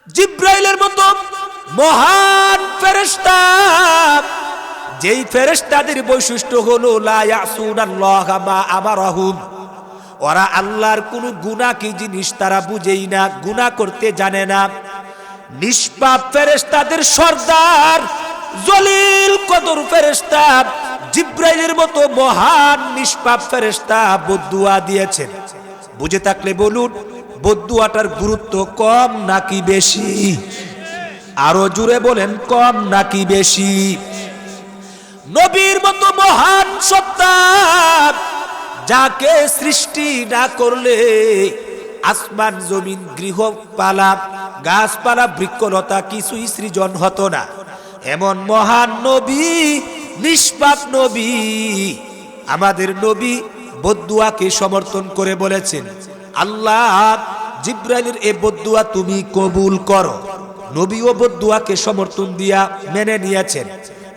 জিব্রাইলের মতো মহান ফেরেশতা, যেই ফেরেশতাদের বৈশিষ্ট্য হলো লা ইয়াসুনাল্লাহা মা আমারাহুম, ওরা আল্লাহর কোনো গুনাহ কি জিনিস তারা বুঝেই না, গুনাহ করতে জানে না। নিষ্পাপ ফেরেশতাদের সর্দার জলিল কদর ফেরেশতা জিব্রাইলের মতো মহান নিষ্পাপ ফেরেশতা বদদুয়া দিয়েছেন। বুঝে থাকলে বলুন, বদদুয়াটার গুরুত্ব কম নাকি বেশি? আরো জুড়ে বলেন, কম নাকি বেশি? নবীর মতো মহান সত্তা, যাকে সৃষ্টি না করলে আসমান জমিন গৃহপালা গাছপালা বৃক্ষলতা কিছুই সৃজন হতো না, এমন মহান নবী, নিষ্পাপ নবী, আমাদের নবী বদদুয়াকে সমর্থন করে বলেছেন, আল্লাহ জিব্রাইলের এই বদদুয়া তুমি কবুল করো। নবীও বদদুয়াকে সমর্থন দিয়া মেনে নিয়েছেন।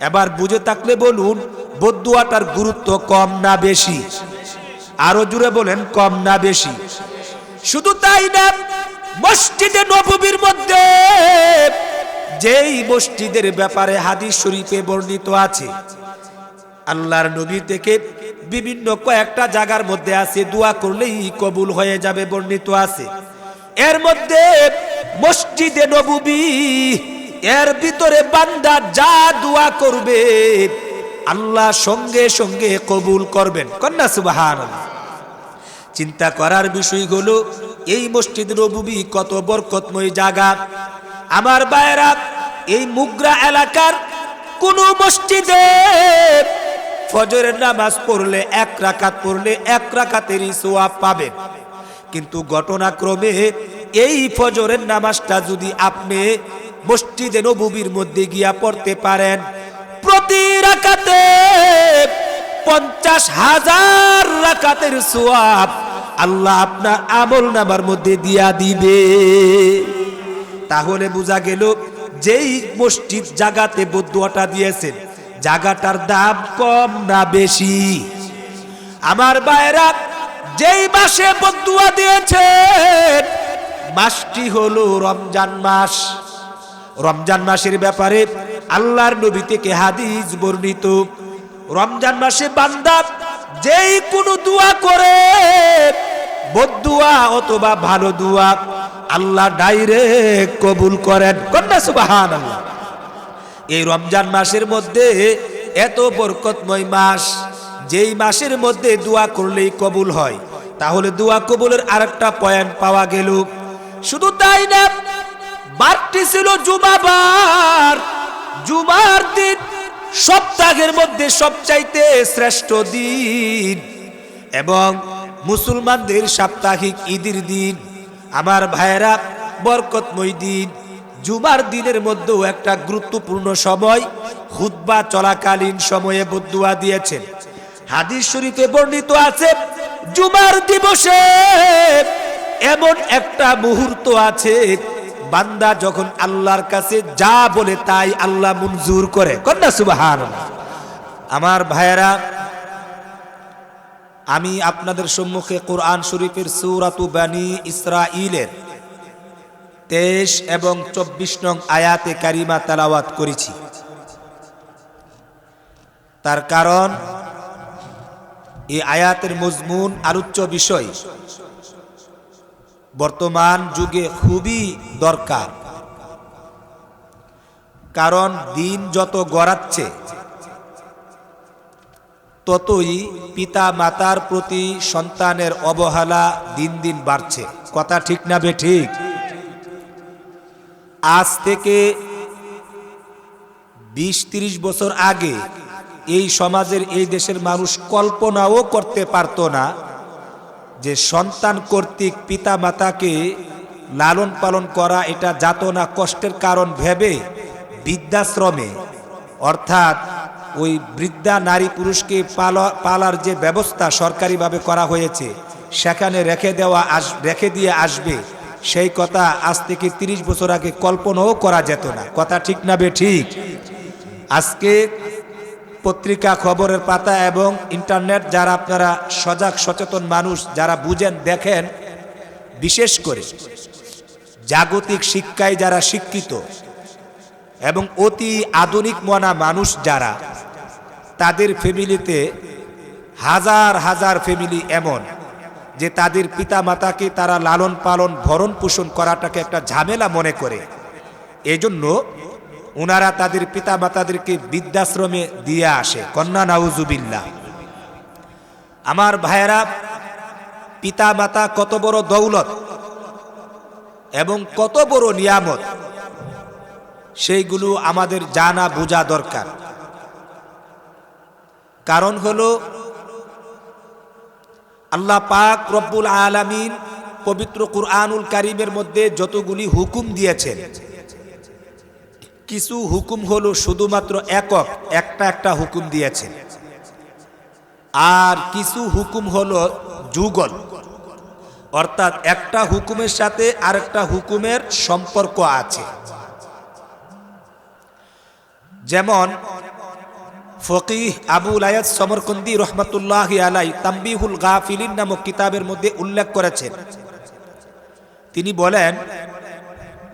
এবার বুঝে থাকলে বলুন, বদদুয়াটার গুরুত্ব কম না বেশি? আরো জুড়ে বলেন, কম না বেশি? শুধু তাই না, মসজিদে নববীর মধ্যে, যেই মসজিদের ব্যাপারে হাদিস শরীফে বর্ণিত আছে, আল্লাহর নবী থেকে বিভিন্ন কয়েকটা জায়গার মধ্যে আছে দোয়া করলেই কবুল হয়ে যাবে, বর্ণিত আছে। এর মধ্যে মসজিদে নববী, এর ভিতরে বান্দা যা দোয়া করবে আল্লাহ সঙ্গে সঙ্গে কবুল করবেন। কন্যা সুবহানাল্লাহ। চিন্তা করার বিষয় হলো, এই মসজিদ নববী কত বরকতময় জায়গা। আমার ভাইরা, এই মুগরা এলাকার কোন মসজিদে ফজরের নামাজ পড়লে এক রাকাত পড়লে এক রাকাতেরই সওয়াব পাবেন, কিন্তু ঘটনাক্রমে এই ফজরের নামাজটা যদি আপনি মসজিদে নববীর মধ্যে গিয়া পড়তে পারেন, প্রতি রাকাতে 50,000 রাকাতের সওয়াব আল্লাহ আপনার আমলনামার মধ্যে দিয়া দিবে। তাহলে বোঝা গেল, যেই মসজিদ জায়গাতে বদদুয়াটা দিয়েছেন, জায়গাটার দাম কম না বেশি? আমার ভাইরা, যেই মাসে বদদুয়া দিয়েছেন মাসটি হলো রমজান মাস। রমজান মাসের ব্যাপারে আল্লাহর নবী থেকে হাদিস বর্ণিত, রমজান মাসে বান্দা যেই কোনো দোয়া করে, বদদুয়া অথবা ভালো দোয়া, আল্লাহ ডাইরেক্ট কবুল করেন। কন্যা সুবহানাল্লাহ। এই রমজান মাসের মধ্যে এত বরকতময় মাস, যেই মাসের মধ্যে দোয়া করলেই কবুল হয়, তাহলে দোয়া কবুলের আরেকটা পয়েন্ট পাওয়া গেল। শুধু তাই না, বারটি ছিল জুমাবার। জুমার দিন সপ্তাহের মধ্যে সবচাইতে শ্রেষ্ঠ দিন এবং মুসলমানদের সাপ্তাহিক ঈদের দিন। আমার ভাইয়েরা, বরকতময় দিন। জুমার দিনের মধ্যেও একটা গুরুত্বপূর্ণ সময়, খুতবা চলাকালীন সময়ে বদদুয়া দিয়েছেন। হাদিস শরীফে বর্ণিত আছে, জুমার দিবসে এমন একটা মুহূর্ত আছে, বান্দা যখন আল্লাহর কাছে যা বলে তাই আল্লাহ মঞ্জুর করে। কন্যা সুবহানাল্লাহ। আমার ভাইয়েরা, আমি আপনাদের সম্মুখে কোরআন শরীফের সূরাতু বানী ইসরাঈলের 23 এবং 24 নং আয়াতে কারিমা তেলাওয়াত করেছি। তার কারণ, এই আয়াতের মজমুন, আলোচ্য বিষয় বর্তমান যুগে খুবই দরকার। কারণ দিন যত গড়াচ্ছে, ততই পিতা মাতার প্রতি সন্তানের অবহেলা দিন দিন বাড়ছে। কথা ঠিক না বেঠিক? আজ থেকে 20-30 বছর আগে এই সমাজের, এই দেশের মানুষ কল্পনাও করতে পারতো না যে সন্তান কর্তৃক পিতা মাতাকে লালন পালন করা এটা যাতনা কষ্টের কারণ ভেবে বৃদ্ধাশ্রমে, অর্থাৎ ওই বৃদ্ধা নারী পুরুষকে পালার যে ব্যবস্থা সরকারিভাবে করা হয়েছে, সেখানে রেখে দিয়ে আসবে, সেই কথা আজ থেকে 30 বছর আগে কল্পনাও করা যেত না। কথা ঠিক না বেঠিক? আজকে পত্রিকা, খবরের পাতা এবং ইন্টারনেট, যারা আপনারা সজাগ সচেতন মানুষ, যারা বুঝেন দেখেন, বিশেষ করে জাগতিক শিক্ষায় যারা শিক্ষিত এবং অতি আধুনিক মনা মানুষ যারা, তাদের ফ্যামিলিতে হাজার হাজার ফ্যামিলি এমন যে তাদের পিতা মাতাকে তারা লালন পালন ভরণ পোষণ করাটাকে একটা ঝামেলা মনে করে। এজন্য ওনারা তাদের পিতা মাতাদেরকে বৃদ্ধাশ্রমে দিয়ে আসে। কন্যা নাউজুবিল্লাহ। আমার ভাইয়েরা, পিতা মাতা কত বড় দৌলত এবং কত বড় নিয়ামত, সেইগুলো আমাদের জানা বোঝা দরকার। কারণ হলো আল্লাহ পাক রব্বুল আলামিন পবিত্র কুরআনুল কারীমের মধ্যে যতগুলি হুকুম দিয়েছেন, কিছু হুকুম হলো শুধুমাত্র একটা হুকুম দিয়েছেন, আর কিছু হুকুম হলো যুগল, অর্থাৎ একটা হুকুমের সাথে আরেকটা হুকুমের সম্পর্ক আছে। যেমন ফকিহ আবুল আয়াত সমরকন্দি রহমাতুল্লাহি আলাই তাম্বিহুল গাফিলিন নামক কিতাবের মধ্যে উল্লেখ করেছেন। তিনি বলেন,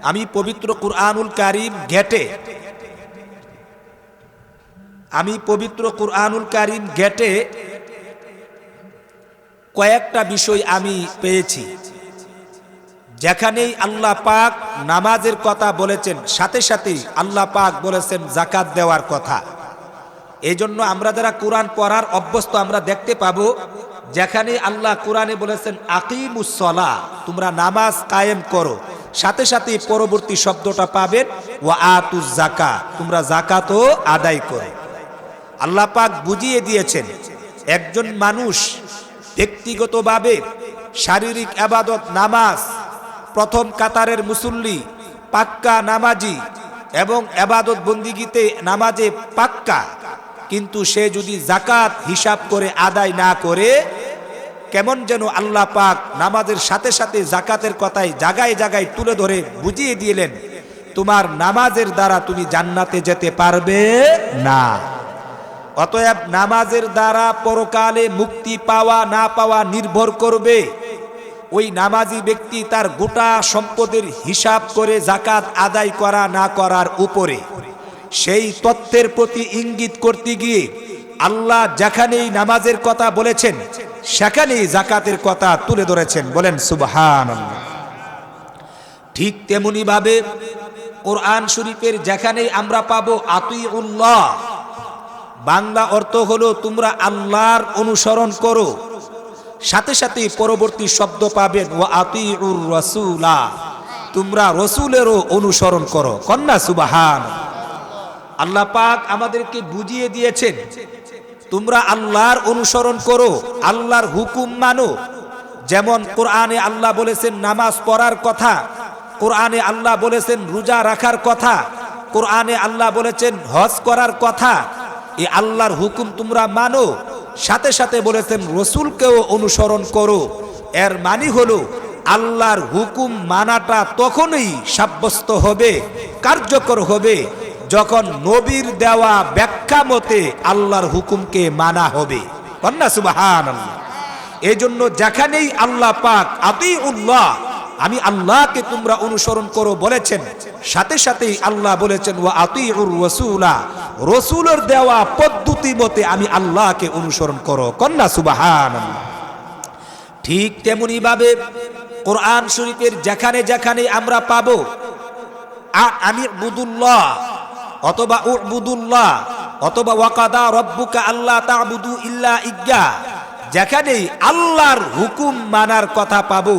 আমি পবিত্র কুরআনুল কারীম ঘেটে কয়েকটা বিষয় আমি পেয়েছি, যেখানেই আল্লাহ পাক নামাজের কথা বলেছেন, সাথে সাথেই আল্লাহ পাক বলেছেন যাকাত দেওয়ার কথা। এই জন্য আমরা যারা কোরআন পড়ার অভ্যস্ত, আমরা দেখতে পাবো যেখানে আল্লাহ কোরআনে বলেছেন আকিমুস সালাহ, তোমরা নামাজ কায়েম করো, সাথে সাথে পরবর্তী শব্দটা পাবেন ওয়া আতুজ যাকাত, তোমরা যাকাতও আদায় করো। আল্লাহ পাক বুঝিয়ে দিয়েছেন একজন মানুষ ব্যক্তিগতভাবে শারীরিক ইবাদত নামাজ, প্রথম কাতারের মুসল্লি, পাক্কা নামাজি এবং ইবাদত বন্দিগিতে নামাজে পাক্কা, কিন্তু সে যদি যাকাত হিসাব করে আদায় না করে, কেমন যেন আল্লাহ পাক নামাজের সাথে সাথে যাকাতের কথাই জায়গায় জায়গায় তুলে ধরে বুঝিয়ে দিলেন, তোমার নামাজের দ্বারা তুমি জান্নাতে যেতে পারবে না। অতএব নামাজের দ্বারা পরকালে মুক্তি পাওয়া না পাওয়া নির্ভর করবে ওই নামাজি ব্যক্তি তার গোটা সম্পদের হিসাব করে যাকাত আদায় করা না করার উপরে। সেই তথ্যের প্রতি ইঙ্গিত করতে গিয়ে আল্লাহ যেখানেই নামাজের কথা বলেছেন সেখানেই যাকাতের কথা তুলে ধরেছেন। বলেন সুবহানাল্লাহ। ঠিক তেমনি ভাবে কোরআন শরীফের যেখানেই আমরা পাবো আতিউল্লাহ, বাংলা অর্থ হলো তোমরা আল্লাহর অনুসরণ করো, সাথে সাথে পরবর্তী শব্দ পাবেন ওয়া আতিউর রাসূলা, তোমরা রাসূলেরও অনুসরণ করো। কন্যা সুবহানাল্লাহ। আল্লাহ পাক আমাদেরকে বুঝিয়ে দিয়েছেন তোমরা আল্লাহর অনুসরণ করো, আল্লাহর হুকুম মানো। যেমন কোরআনে আল্লাহ বলেছেন নামাজ পড়ার কথা, কোরআনে আল্লাহ বলেছেন রোজা রাখার কথা, কোরআনে আল্লাহ বলেছেন হজ করার কথা। এই আল্লাহর হুকুম তোমরা মানো, সাথে সাথে বলেছেন রসুলকেও অনুসরণ করো। এর মানে হলো আল্লাহর হুকুম মানাটা তখনই সাব্যস্ত হবে, কার্যকর হবে, যখন নবীর দেওয়া ব্যাখ্যা মতে আল্লাহর হুকুমকে মানা হবে। কন্যা সুবহানাল্লাহ। এই জন্য যেখানেই আল্লাহ পাক আতিউল্লাহ, আমি আল্লাহকে তোমরা অনুসরণ করো বলেছেন, সাথে সাথেই আল্লাহ বলেছেন ওয়া আতিউর রাসূলা, রাসূলের দেওয়া পদ্ধতি মতে আমি আল্লাহকে অনুসরণ করো। কন্যা সুবহানাল্লাহ। ঠিক তেমনি ভাবে কোরআন শরীফের যেখানে যেখানে আমরা পাবো আমি বুদুল্লাহ অথবা উবুদুল্লাহ অথবা ওয়াকাদা রব্বুকা আল্লাহ তা'বুদু ইল্লা ইয়্যা, যেখানেই আল্লাহর হুকুম মানার কথা পাবো,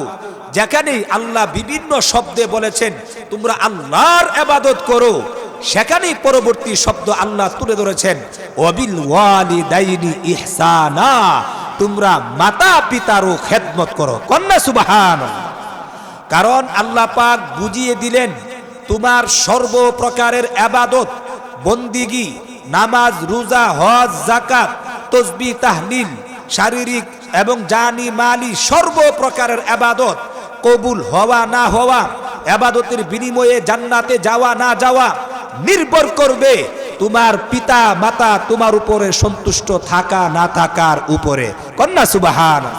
যেখানেই আল্লাহ বিভিন্ন শব্দে বলেছেন তোমরা আল্লাহর ইবাদত করো, সেখানেই পরবর্তী শব্দ আল্লাহ তুলে ধরেছেন ওয়াবিল ওয়ালিদাইনি ইহসানা, তোমরা মাতা পিতারও খেদমত করো। কন্যা সুবহানাল্লাহ। কারণ আল্লাহ পাক বুঝিয়ে দিলেন তোমার সর্বপ্রকারের ইবাদত বন্দিগি, নামাজ, রোজা, হজ, যাকাত, তাসবিহ, তাহলিল, শারীরিক এবং জানি মালি সর্বপ্রকারের ইবাদত কবুল হওয়া না হওয়া, ইবাদতের বিনিময়ে জান্নাতে যাওয়া না যাওয়া নির্ভর করবে তোমার পিতা মাতা তোমার উপরে সন্তুষ্ট থাকা না থাকার উপরে। কন্যা সুবহানাল্লাহ।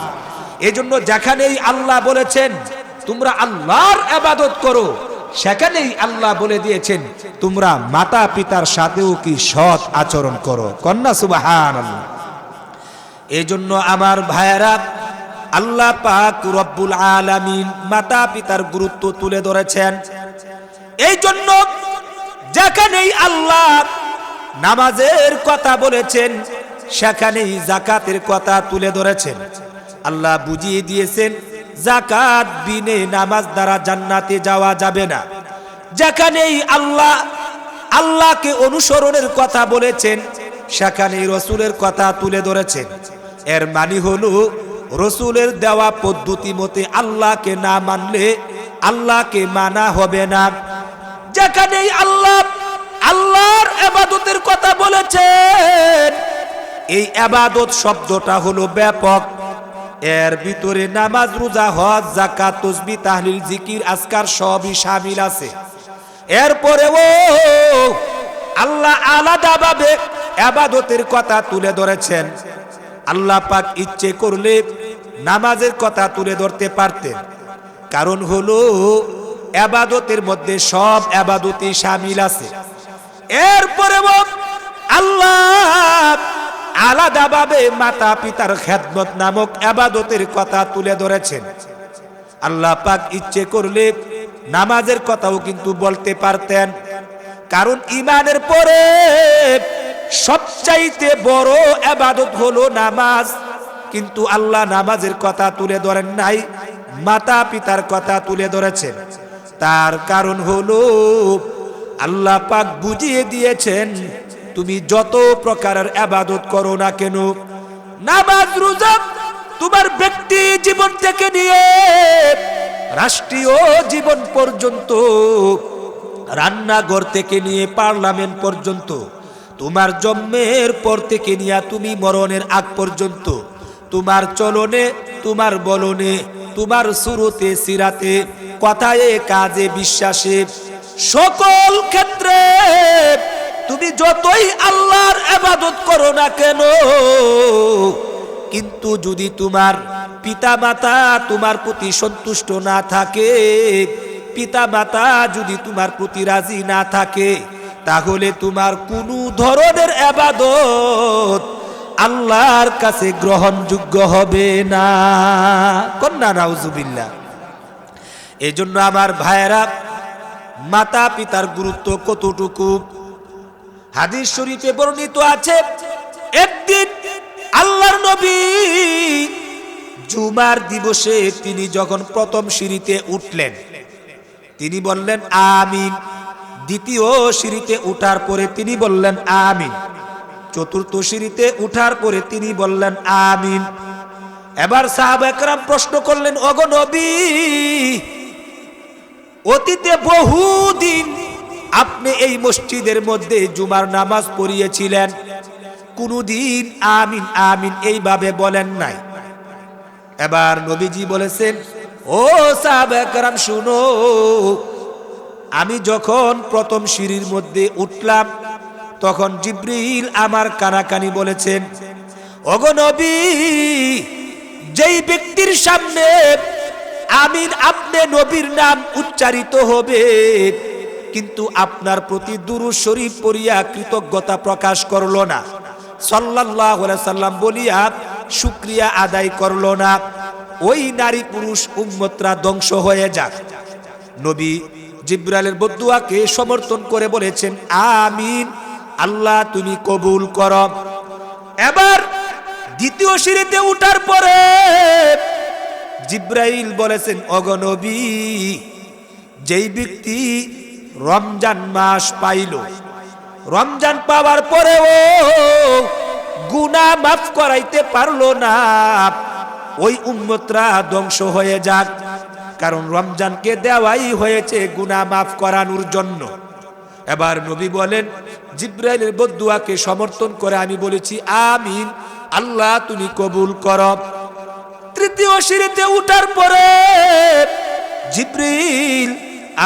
এজন্য যেখানেই আল্লাহ বলেছেন তোমরা আল্লাহর ইবাদত করো, সেখানেই আল্লাহ বলে দিয়েছেন তোমরা মাতা পিতার সাথেও কি সৎ আচরণ করো। কন্যা সুবহানাল্লাহ। এজন্য আমার ভাইয়েরা, আল্লাহ পাক রব্বুল আলামিন মাতা পিতার গুরুত্ব তুলে ধরেছেন। এই জন্য যেখানেই আল্লাহ নামাজের কথা বলেছেন সেখানেই যাকাতের কথা তুলে ধরেছেন। আল্লাহ বুঝিয়ে দিয়েছেন যাকাত বিনে নামাজ দ্বারা জান্নাতে যাওয়া যাবে না। যেখানেই আল্লাহকে অনুসরণের কথা বলেছেন সেখানেই রসুলের কথা তুলে ধরেছেন। এর মানে হলো রসুলের দেওয়া পদ্ধতি মতে আল্লাহকে না মানলে আল্লাহকে মানা হবে না। যেখানেই আল্লাহর ইবাদতের কথা বলেছেন, এই ইবাদত শব্দটা হলো ব্যাপক। এর ভিতরে নামাজ, রোজা, হজ, যাকাত, তাসবিহ, তাহলিল, জিকির, আজকার সবই শামিল আছে। এরপরেও আল্লাহ আলাদাভাবে ইবাদতের কথা তুলে ধরেছেন। আল্লাহ পাক ইচ্ছে করলে নামাজের কথা তুলে ধরতে পারতেন, কারণ হলো ইবাদতের মধ্যে সব ইবাদতই শামিল আছে। এরপরেও আল্লাহ আলাদাভাবে মাতা পিতার খেদমত নামক ইবাদতের কথা তুলে ধরেছেন। আল্লাহ পাক ইচ্ছে করলে নামাজের কথাও কিন্তু বলতে পারতেন, কারণ ঈমানের পরে সবচাইতে বড় ইবাদত হলো নামাজ। কিন্তু আল্লাহ নামাজের কথা তুলে ধরেন নাই, মাতা পিতার কথা তুলে ধরেছেন। তার কারণ হলো আল্লাহ পাক বুঝিয়ে দিয়েছেন তুমি যত প্রকারের ইবাদত করো না কেন, নামাজ রোজা তোমার ব্যক্তি জীবন থেকে নিয়ে রাষ্ট্রীয় জীবন পর্যন্ত, রান্নাঘর থেকে নিয়ে পার্লামেন্ট পর্যন্ত, তোমার জন্মের পর থেকে নিয়ে তুমি মরণের আগ পর্যন্ত, তোমার চলনে, তোমার বলনে, তোমার সুরতে সিরাতে, কথায় কাজে বিশ্বাসে, সকল ক্ষেত্রে তুমি যতই আল্লাহর ইবাদত করো না কেন, কিন্তু যদি তোমার পিতা মাতা তোমার প্রতি সন্তুষ্ট না থাকে, পিতা মাতা যদি তোমার প্রতি রাজি না থাকে, তাহলে তোমার কোনো ধরনের ইবাদত আল্লাহর কাছে গ্রহণযোগ্য হবে না। কন্যা নাউজুবিল্লাহ। এজন্য আমার ভাইয়েরা, মাতা পিতার গুরুত্ব কতটুকু হাদিস শরীফে বর্ণিত আছে। একদিন আল্লাহর নবী জুমার দিবসে তিনি যখন প্রথম সিঁড়িতে উঠলেন তিনি বললেন আমিন। দ্বিতীয় সিঁড়িতে উঠার পরে তিনি বললেন আমিন। চতুর্থ সিঁড়িতে উঠার পরে তিনি বললেন আমিন। এবার সাহাবা একরাম প্রশ্ন করলেন, ওগো নবী, অতীতে বহুদিন আপনি এই মসজিদের মধ্যে জুমার নামাজ পড়িয়েছিলেন, কোনদিন আমিন আমিন এইভাবে বলেন নাই। এবার নবীজি বলেছেন, ও সাহাবা একরাম শুনো, আমি যখন প্রথম সিঁড়ির মধ্যে উঠলাম তখন জিবরিল আমার কানাকানি বলেছেন, ওগো নবী, যেই ব্যক্তির সামনে আমিন আপনি নবীর নাম উচ্চারিত হবে কিন্তু আপনার প্রতি দুরূদ শরীফ পড়িয়া কৃতজ্ঞতা প্রকাশ করলো না, সাল্লাল্লাহু আলাইহি সাল্লাম বলিয়া শুকরিয়া আদায় করলো না, ওই নারী পুরুষ উম্মতরা ধ্বংস হয়ে যাক। নবী জিবরাইলের বদদুয়াকে সমর্থন করে বলেছেন আমিন, আল্লাহ তুমি কবুল করো। এবার দ্বিতীয় সিঁড়িতে উঠার পরে জিবরাইল বলেছেন, ওগো নবী, যেই ব্যক্তি রমজান মাস পাইল, রমজান পাওয়ার পরেও গুনাহ মাফ করাইতে পারলো না, ওই উম্মতরা ধ্বংস হয়ে যাক, কারণ রমজানকে দেওয়াই হয়েছে গুনাহ মাফ করানোর জন্য। এবার নবী বলেন, জিবরাইলের বদদুয়াকে সমর্থন করে আমি বলেছি আমিন, আল্লাহ তুমি কবুল করো। তৃতীয় সিঁড়িতে উঠার পরে জিবরিল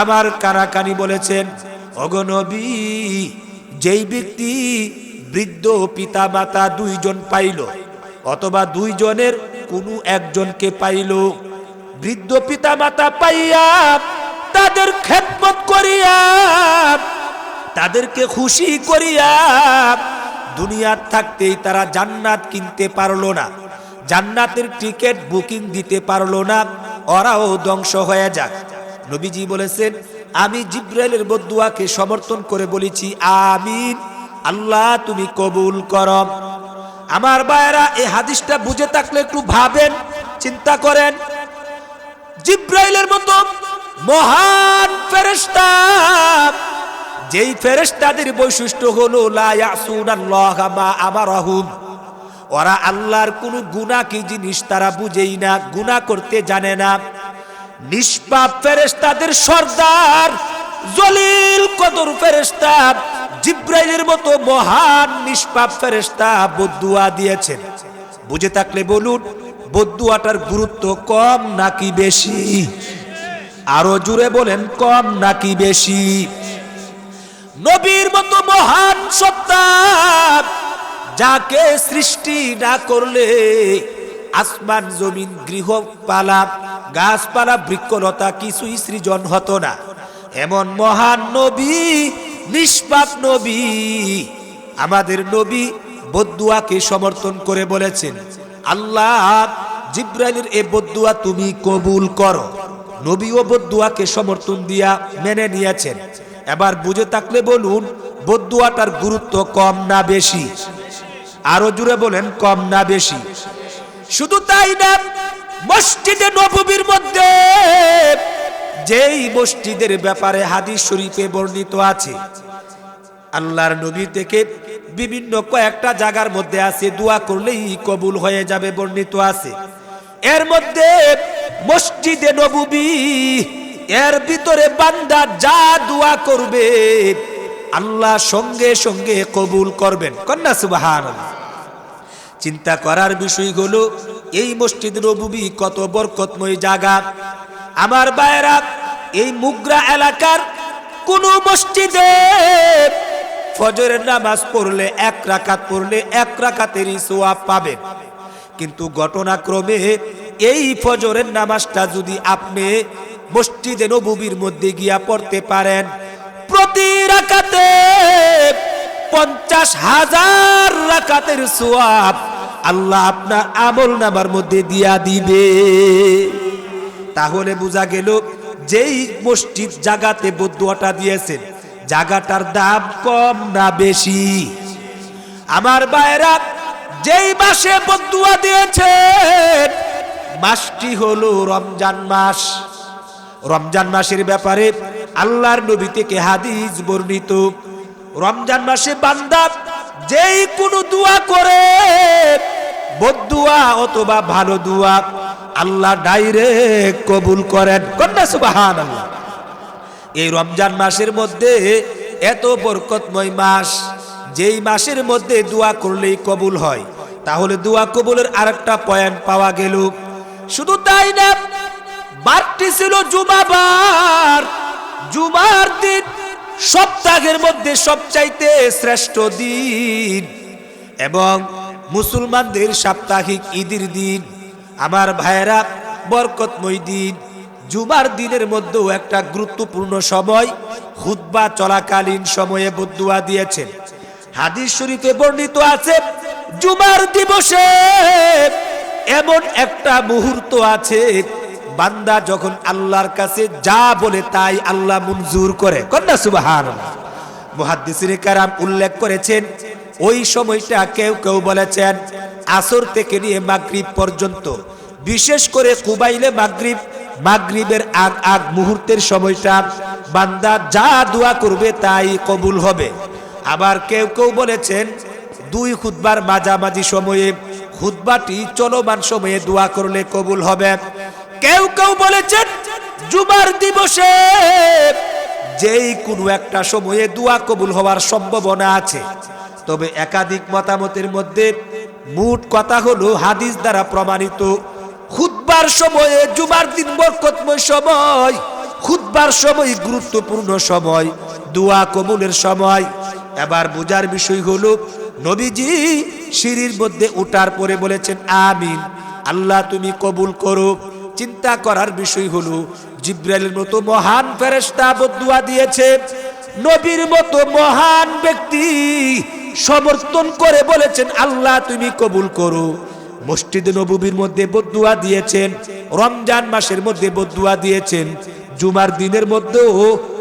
আমার কানাকানি বলেছেন, ওগো নবী, যেই ব্যক্তি বৃদ্ধ পিতা মাতা দুইজন পাইল অথবা দুইজনের কোনো একজনকে পাইল, বৃদ্ধ পিতা মাতা পাইয়া তাদের খেদমত করিয়া তাদেরকে খুশি করিয়া দুনিয়ার থাকতেই তারা জান্নাত কিনতে পারলো না, জান্নাতের টিকিট বুকিং দিতে পারলো না, ওরাও ধ্বংস হয়ে যাক। নবীজি বলেছেন, আমি জিব্রাইলের বদদুয়াকে সমর্থন করে বলেছি আমিন, আল্লাহ তুমি কবুল করো। আমার ভাইরা, এই হাদিসটা বুঝে থাকলে একটু ভাবেন, চিন্তা করেন। জিব্রাইলের মতো মহান ফেরেশতা, যেই ফেরেশতাদের বৈশিষ্ট্য হলো লা ইয়াসুনাল্লাহা মা আমারাহুম, ওরা আল্লাহর কোন গুনাহ কি জিনিস তারা বুঝেই না, গুনাহ করতে জানে না। নিষ্পাপ ফেরেশতাদের সর্দার জলিল কদর ফেরেশতা জিব্রাইলের মতো মহান নিষ্পাপ ফেরেশতা বদদুয়া দিয়েছেন। বুঝে থাকলে বলুন, বদদুয়াটার গুরুত্ব কম নাকি বেশি? আরো জুড়ে বলেন, কম নাকি বেশি? নবীর মতো মহান সত্তা, যাকে সৃষ্টি না করলে আসমান জমিন গৃহপালা গাছপালা বৃক্ষলতা কিছুই সৃজন হতো না, এমন মহান নবী, নিষ্পাপ নবী, আমাদের নবী বদদুয়াকে সমর্থন করে বলেছেন, আল্লাহ জিব্রাইলের এই বদদুয়া তুমি কবুল করো। নবীও বদদুয়াকে সমর্থন দিয়া মেনে নিয়েছেন। এবার বুঝে থাকলে বলুন, বদদুয়াটার গুরুত্ব কম না বেশি? আরো জুড়ে বলেন, কম না বেশি? শুধু তাই না, মসজিদে নববীর মধ্যে, যেই মসজিদের ব্যাপারে হাদিস শরীফে বর্ণিত আছে, আল্লাহর নবী থেকে বিভিন্ন কয়েকটা জায়গার মধ্যে আছে দোয়া করলেই কবুল হয়ে যাবে, বর্ণিত আছে। এর মধ্যে মসজিদে নববী, এর ভিতরে বান্দা যা দোয়া করবে আল্লাহ সঙ্গে সঙ্গে কবুল করবেন। কন্যা সুবহানাল্লাহ। চিন্তা করার বিষয় হলো, এই মসজিদ নববী কত বরকতময় জায়গা। আমার ভাইরা, এই মুগরা এলাকার কোন মসজিদে ফজরের নামাজ পড়লে এক রাকাত পড়লে এক রাকাতেরই সওয়াব পাবেন, কিন্তু ঘটনাক্রমে এই ফজরের নামাজটা যদি আপনি মসজিদে নববীর মধ্যে গিয়া পড়তে পারেন, প্রতি রাকাতে 50,000 রাকাতের সওয়াব আল্লাহ আপনার আমল নামার মধ্যে দিয়া দিবে। তাহলে বোঝা গেল, যেই মসজিদ জায়গাতে বদদুয়াটা দিয়েছেন, জায়গাটার দাম কম না বেশি? আমার ভাইরা, যেই মাসে বদদুয়া দিয়েছেন, মাসটি হলো রমজান মাস। রমজান মাসের ব্যাপারে আল্লাহর নবী থেকে হাদিস বর্ণিত, রমজান মাসে বান্দা যেই কোনো দোয়া করে, বদদুয়া অথবা ভালো দোয়া, আল্লাহ ডাইরেক্ট কবুল করেন। কন্যা সুবহানাল্লাহ। এই রমজান মাসের মধ্যে এত বরকতময় মাস, যেই মাসের মধ্যে দোয়া করলেই কবুল হয়, তাহলে দোয়া কবুলের আরেকটা পয়েন্ট পাওয়া গেল। শুধু তাই না, বারটি ছিল জুমাবার। জুমার দিন সপ্তাহের মধ্যে সবচাইতে শ্রেষ্ঠ দিন এবং মুসলমানদের সাপ্তাহিক ঈদের দিন। আমার ভাইরা, বরকতময় দিন। জুমার দিনের মধ্যেও একটা গুরুত্বপূর্ণ সময়, খুতবা চলাকালীন সময়ে বদদুয়া দিয়েছেন। হাদিস শরীফে বর্ণিত আছে, জুমার দিবসে এমন একটা মুহূর্ত আছে, বান্দা যখন আল্লাহর কাছে যা বলে তাই আল্লাহ মঞ্জুর করে। কন্যা সুবহানাল্লাহ। মুহাদ্দিসিনে কেরাম উল্লেখ করেছেন, ওই সময়টা কেউ কেউ বলেছেন আসর থেকে নিয়ে মাগরিব পর্যন্ত, বিশেষ করে কুবাইলে মাগরিব, মাগরিবের আগ মুহূর্তের সময়টা বান্দা যা দোয়া করবে তাই কবুল হবে। আবার কেউ কেউ বলেছেন 2 খুতবার মাঝামাঝি সময়ে, খুতবাটি চলমান সময়ে দোয়া করলে কবুল হবে। কেউ কেউ বলেছেন জুমার দিবসে যেই কোনো একটা সময়ে দোয়া কবুল হওয়ার সম্ভাবনা আছে। তবে একাধিক মতামতের মধ্যে মূল কথা হলো, হাদিস দ্বারা প্রমাণিত, খুতবার সময়ে, জুমার দিন বরকতময় সময়, খুতবার সময় গুরুত্বপূর্ণ সময়, দোয়া কবুলের সময়। এবার বোঝার বিষয় হলো, নবীজি সিঁড়ির মধ্যে ওঠার পরে বলেছেন আমিন, আল্লাহ তুমি কবুল করো। চিন্তা করার বিষয় হলো জিব্রাইলের মতো মহান ফেরেশতা বদদুয়া দিয়েছে, নবীর মতো মহান ব্যক্তি সমর্থন করে বলেছেন আল্লাহ তুমি কবুল করো। মসজিদে নববীর মধ্যে বদদুয়া দিয়েছেন, রমজান মাসের মধ্যে বদদুয়া দিয়েছেন, জুমার দিনের মধ্যেও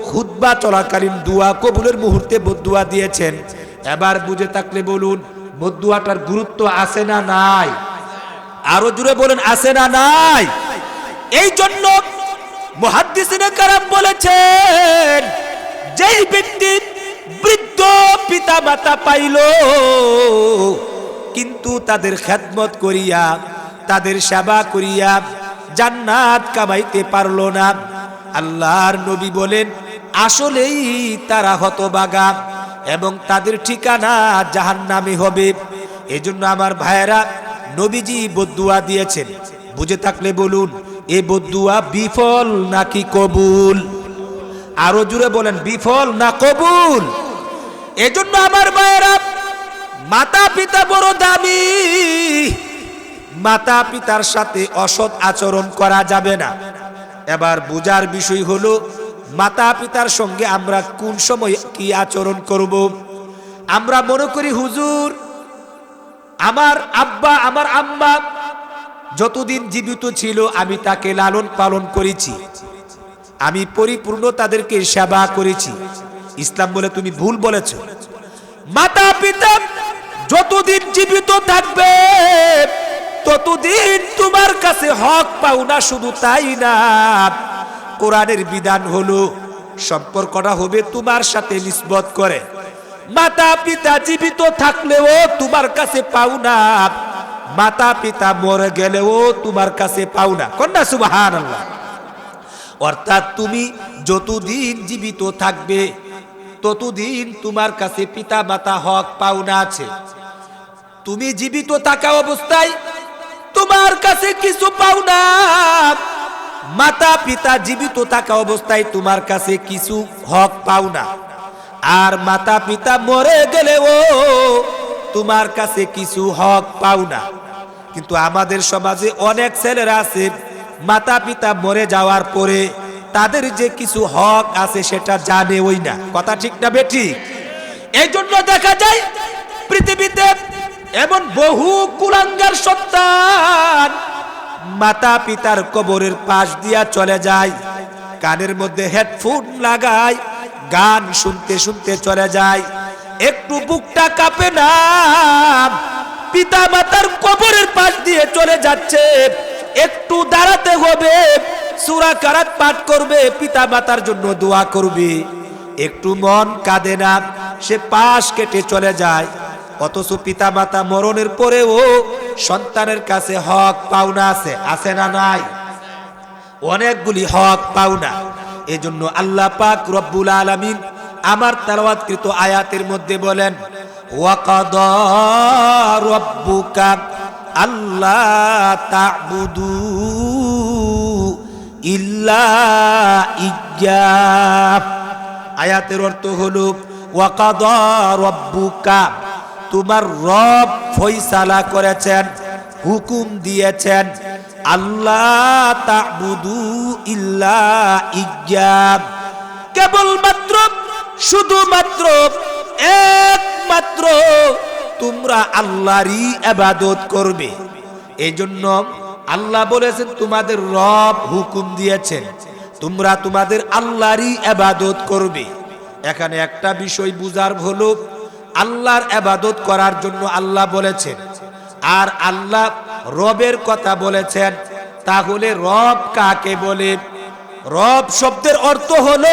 খুতবা চলাকালীন দোয়া কবুলের মুহূর্তে বদদুয়া দিয়েছেন। এবার বুঝে থাকলে বলুন বদদুয়াটার গুরুত্ব আছে না নাই? আরো জুড়ে বলেন আছে না নাই? এই জন্য মুহাদ্দিসিনে কেরাম বলেছেন যেই ব্যক্তি বৃদ্ধ পিতা মাতা পাইল কিন্তু তাদের খেদমত করিয়া তাদের সেবা করিয়া জান্নাত কামাইতে পারলো না, আল্লাহর নবী বলেন আসলেই তারা হতভাগা এবং তাদের ঠিকানা জাহান্নামে হবে। এজন্য আমার ভাইয়েরা নবীজি বদদুয়া দিয়েছেন, বুঝে থাকলে বলুন এই বদদুয়া বিফল নাকি কবুল? আরো জুড়ে বলেন বিফল না কবুল? এজন্য আমার ভাইয়েরা মাতা পিতা বড় দামি, মাতা পিতার সাথে অসৎ আচরণ করা যাবে না। এবার বুঝার বিষয় হলো মাতা পিতার সঙ্গে আমরা কোন সময় কি আচরণ করব। আমরা মনে করি হুজুর আমার আব্বা আমার আম্মা যতদিন জীবিত ছিল আমি তাকে লালন পালন করেছি, আমি পরিপূর্ণ তাদেরকে সেবা করেছি। ইসলাম বলে তুমি ভুল বলেছ। মাতা পিতা যতদিন জীবিত থাকবে ততদিন তোমার কাছে হক পাও না। শুধু তাই না, কোরআনের বিধান হলো সম্পর্কটা হবে তোমার সাথে নিসবত করে। মাতা পিতা জীবিত থাকলেও তোমার কাছে পাও না, মাতা পিতা মরে গেলেও তোমার কাছে পাও না। কন্যা সুবহানাল্লাহ। অর্থাৎ তুমি যতদিন জীবিত থাকবে ততদিন তোমার কাছে পিতা মাতা হক পাওনা আছে। তুমি জীবিত থাকা অবস্থায় তোমার কাছে কিছু পাওনা, মাতা পিতা জীবিত থাকা অবস্থায় তোমার কাছে কিছু হক পাওনা, আর মাতা পিতা মরে গেলেও তোমার কাছে কিছু হক পাওনা। কিন্তু আমাদের সমাজে অনেক ছেলেরা আছে মাতা পিতা মরে যাওয়ার পরে তাদের যে কিছু হক আছে সেটা জানে ওই না। কথা ঠিক না বেঠিক? এই জন্য দেখা যায় পৃথিবীতে এমন বহু কুলাঙ্গার সন্তান মাতা পিতার কবরের পাশ দিয়া চলে যায়, কানের মধ্যে হেডফোন লাগায় গান শুনতে শুনতে চলে যায়, একটু বুকটা কাঁপে না, পিতা মাতার কবরের পাশ দিয়ে চলে যাচ্ছে, একটু দাঁড়াতে হবে, সূরা কারাত পাঠ করবে, পিতা মাতার জন্য দোয়া করবে, একটু মন কাঁদে না, সে পাশ কেটে চলে যায়। অথচ পিতা মাতা মরণের পরেও সন্তানের কাছে হক পাওনা আছে, আছে না নাই? অনেকগুলি হক পাওনা। এজন্য আল্লাহ পাক রব্বুল আলামিন আমার তেলাওয়াতকৃত আয়াতের মধ্যে বলেন ওয়াকাদা রাব্বুকা আল্লা তা'বুদু ইল্লা ইয়্যা। আয়াতের অর্থ হলো ওয়াকাদা রাব্বুকা, তোমার রব ফয়সালা করেছেন, হুকুম দিয়েছেন, আল্লাহ তা'বুদু ইল্লা ইয়্যা, কেবলমাত্র শুধুমাত্র একমাত্র তোমরা আল্লাহরই ইবাদত করবে। এই জন্য আল্লাহ বলেছেন তোমাদের রব হুকুম দিয়েছেন তোমরা তোমাদের আল্লাহরই ইবাদত করবে। এখানে একটা বিষয় বুঝার হলো আল্লাহর ইবাদত করার জন্য আল্লাহ বলেছেন, আর আল্লাহ রবের কথা বলেছেন। তাহলে রব কাকে বলে? রব শব্দের অর্থ হলো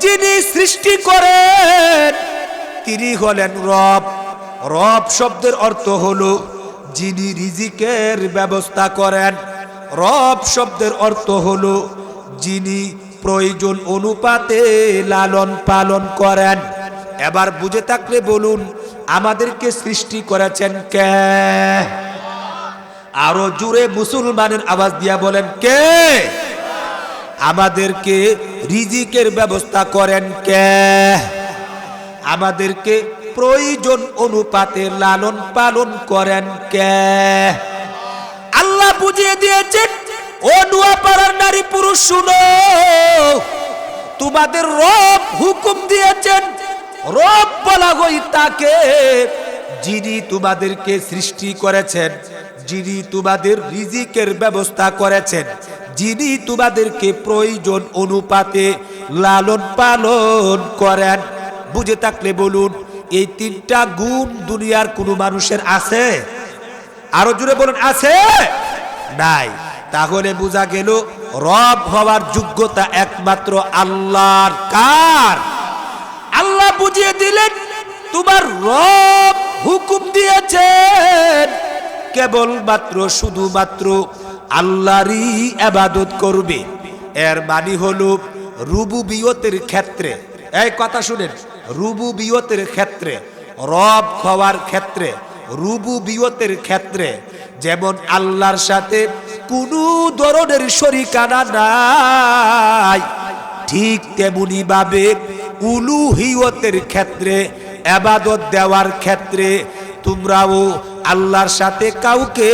যিনি সৃষ্টি করেন তিনি হলেন রব। রব শব্দের অর্থ হলো যিনি রিজিকের ব্যবস্থা করেন। রব শব্দের অর্থ হলো যিনি প্রয়োজন অনুপাতে লালন পালন করেন। এবার বুঝে থাকলে বলুন আমাদেরকে সৃষ্টি করেছেন কে? আরো জোরে মুসলমানের আওয়াজ দিয়া বলেন কে? আমাদেরকে রিজিকের ব্যবস্থা করেন কে? আমাদেরকে প্রয়োজন অনুপাতে লালন পালন করেন কে? আল্লাহ বুঝিয়ে দিয়েছেন ও নোয়াপাড়ার নারী পুরুষ শুনো, তোমাদের রব হুকুম দিয়েছেন। রব বলা হয় তাকে যিনি তোমাদেরকে সৃষ্টি করেছেন, যিনি তোমাদের রিজিকের ব্যবস্থা করেছেন, যিনি তোমাদেরকে প্রয়োজন অনুপাতে লালন পালন করেন। বুঝে থাকলে বলুন, এই তিনটা গুণ দুনিয়ার কোনো মানুষের আছে? আরো জোরে বলুন, আছে? নাই। তাহলে বোঝা গেল রব হওয়ার যোগ্যতা একমাত্র আল্লাহর। কার? আল্লাহ বুঝিয়ে দিলেন, তোমার রব হুকুম দিয়েছেন কেবলমাত্র শুধুমাত্র আল্লাহরই ইবাদত করবে। এর মানে হলো রুবুবিয়তের ক্ষেত্রে, এই কথা শুনেন, রুবুবিয়তের ক্ষেত্রে, রব হওয়ার ক্ষেত্রে, রুবুবিয়তের ক্ষেত্রে যেমন আল্লাহর সাথে কোনো ধরনের শরিকানা নাই, ঠিক তেমনি ভাবে উলুহিয়তের ক্ষেত্রে, ইবাদত দেওয়ার ক্ষেত্রে তোমরাও আল্লাহর সাথে কাউকে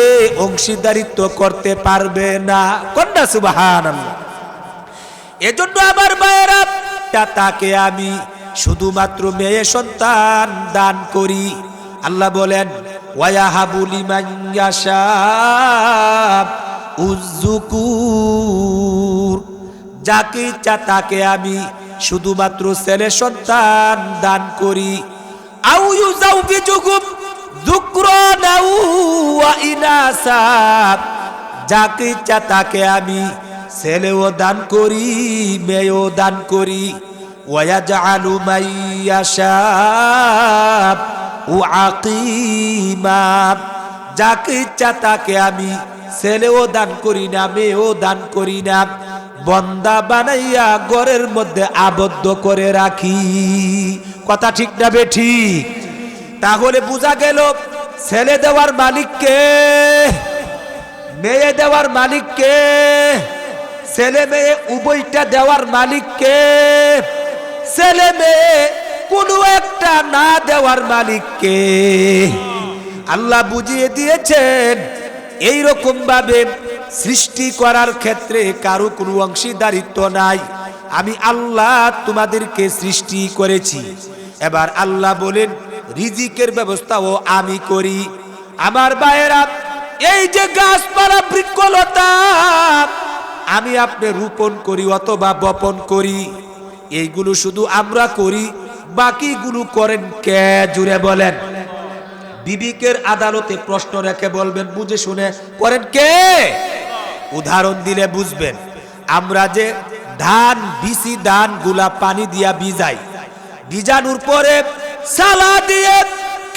অংশীদারিত্ব করতে পারবে না। কন্যা সুবহানাল্লাহ। এজন্য আমার ভাইয়েরা, তাকে আমি শুধুমাত্র মেয়ে সন্তান দান করি। আল্লাহ বলেন, ওয়ায়াহাবু লিমান ইয়াশা উযযুকুর, যাকে ইচ্ছা তাকে আমি শুধুমাত্র ছেলে সন্তান দান করি। আউ ইউযাউবিজুহুম যুকরানা ওয়া ইনাসা, যাকে ইচ্ছা তাকে আমি ছেলেও দান করি, মেয়েও দান করি। ওয়ায়াজআলু মাইয়াশা আকিমা, যাকে ইচ্ছা তাকে আমি ছেলেও দান করি না, মেয়েও দান করি না, বন্দা বানাইয়া ঘরের মধ্যে আবদ্ধ করে রাখি। কথা ঠিক না বেঠিক? তাহলে বোঝা গেল ছেলে দেওয়ার মালিক কে? মেয়ে দেওয়ার মালিক কে? ছেলে মেয়ে উভয়টা দেওয়ার মালিক কে? ছেলে মেয়ে কোনো একটা না দেওয়ার মালিক কে? আল্লাহ বুঝিয়ে দিয়েছেন। এই রকম ভাবে সৃষ্টি করার ক্ষেত্রে কারো কোনো অংশীদারিত্ব নাই। আমি আল্লাহ তোমাদেরকে সৃষ্টি করেছি। এবার আল্লাহ বলেন, রিজিকের ব্যবস্থাও আমি করি। আমার ভাইয়েরা, এই যে গাছপালা বৃক্ষলতা আমি আপনি রোপণ করি অথবা বপন করি, এইগুলো শুধু আমরা করি, বাকিগুলো করেন কে? জুড়ে বলেন। বিবেকের আদালতে প্রশ্ন রেখে বলবেন, বুঝে শুনে করেন কে? উদাহরণ দিলে বুঝবেন। আমরা যে ধান বিচি, ধান গুলা পানি দিয়া ভিজাই, ভিজানোর পরে সালা দিয়ে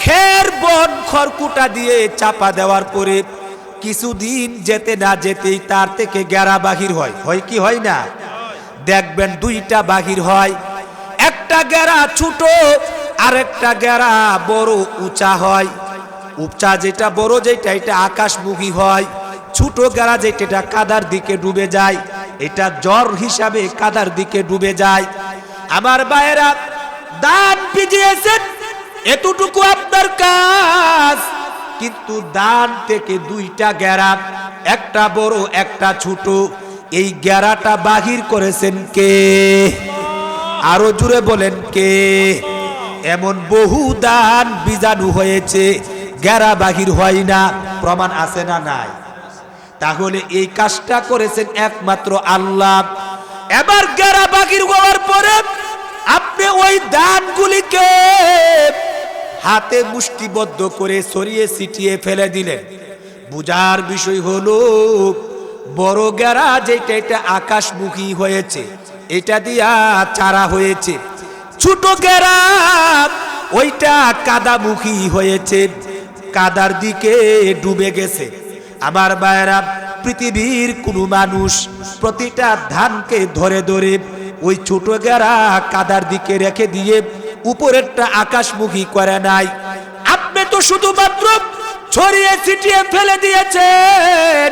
খের বন খড়কুটা দিয়ে চাপা দেওয়ার পরে কিছুদিন যেতে না যেতেই তার থেকে গেরা বাহির হয়। হয় কি হয় না? দেখবেন দুইটা বাহির হয়, একটা গেরা ছোট আর একটা গেরা বড় উঁচা হয়। উঁচা যেটা, বড় যেটা, এটা আকাশমুখী হয়। ছোট গেরা যেটা কাদার দিকে ডুবে যায়, এটা জ্বর হিসাবে কাদার দিকে ডুবে যায়। আমার ভাইয়েরা, দান ভিজিয়েছেন, এতটুকু আপনার কাজ, কিন্তু দান থেকে দুইটা গেরা, একটা বড় একটা ছোট, এই গেরাটা বাহির করেছেন কে? আরো জুড়ে বলেন কে? এমন বহু দান বীজাণু হয়েছে, গেরা বাহির হয় না। প্রমাণ আছে না নাই? তাহলে এই কাজটা করেছেন একমাত্র আল্লাহ। এবার গেরা বাহির হওয়ার পরে আপনি ওই দানগুলিকে হাতে মুষ্টিবদ্ধ করে ছড়িয়ে ছিটিয়ে ফেলে দিলেন। বুঝার বিষয় হলো, বড় গেরা যেটা, এটা আকাশমুখী হয়েছে, এটা দিয়া চারা হয়েছে। ছোট গেরা ওইটা কাদামুখী হয়েছে, কাদার দিকে ডুবে গেছে। আমার ভাইয়েরা, পৃথিবীর কোনো মানুষ প্রতিটা ধানকে ধরে ধরে ওই ছোট গেরা কাদার দিকে রেখে দিয়ে উপরেরটা আকাশমুখী করে নাই। আপনি তো শুধুমাত্র ছড়িয়ে ছিটিয়ে ফেলে দিয়েছেন,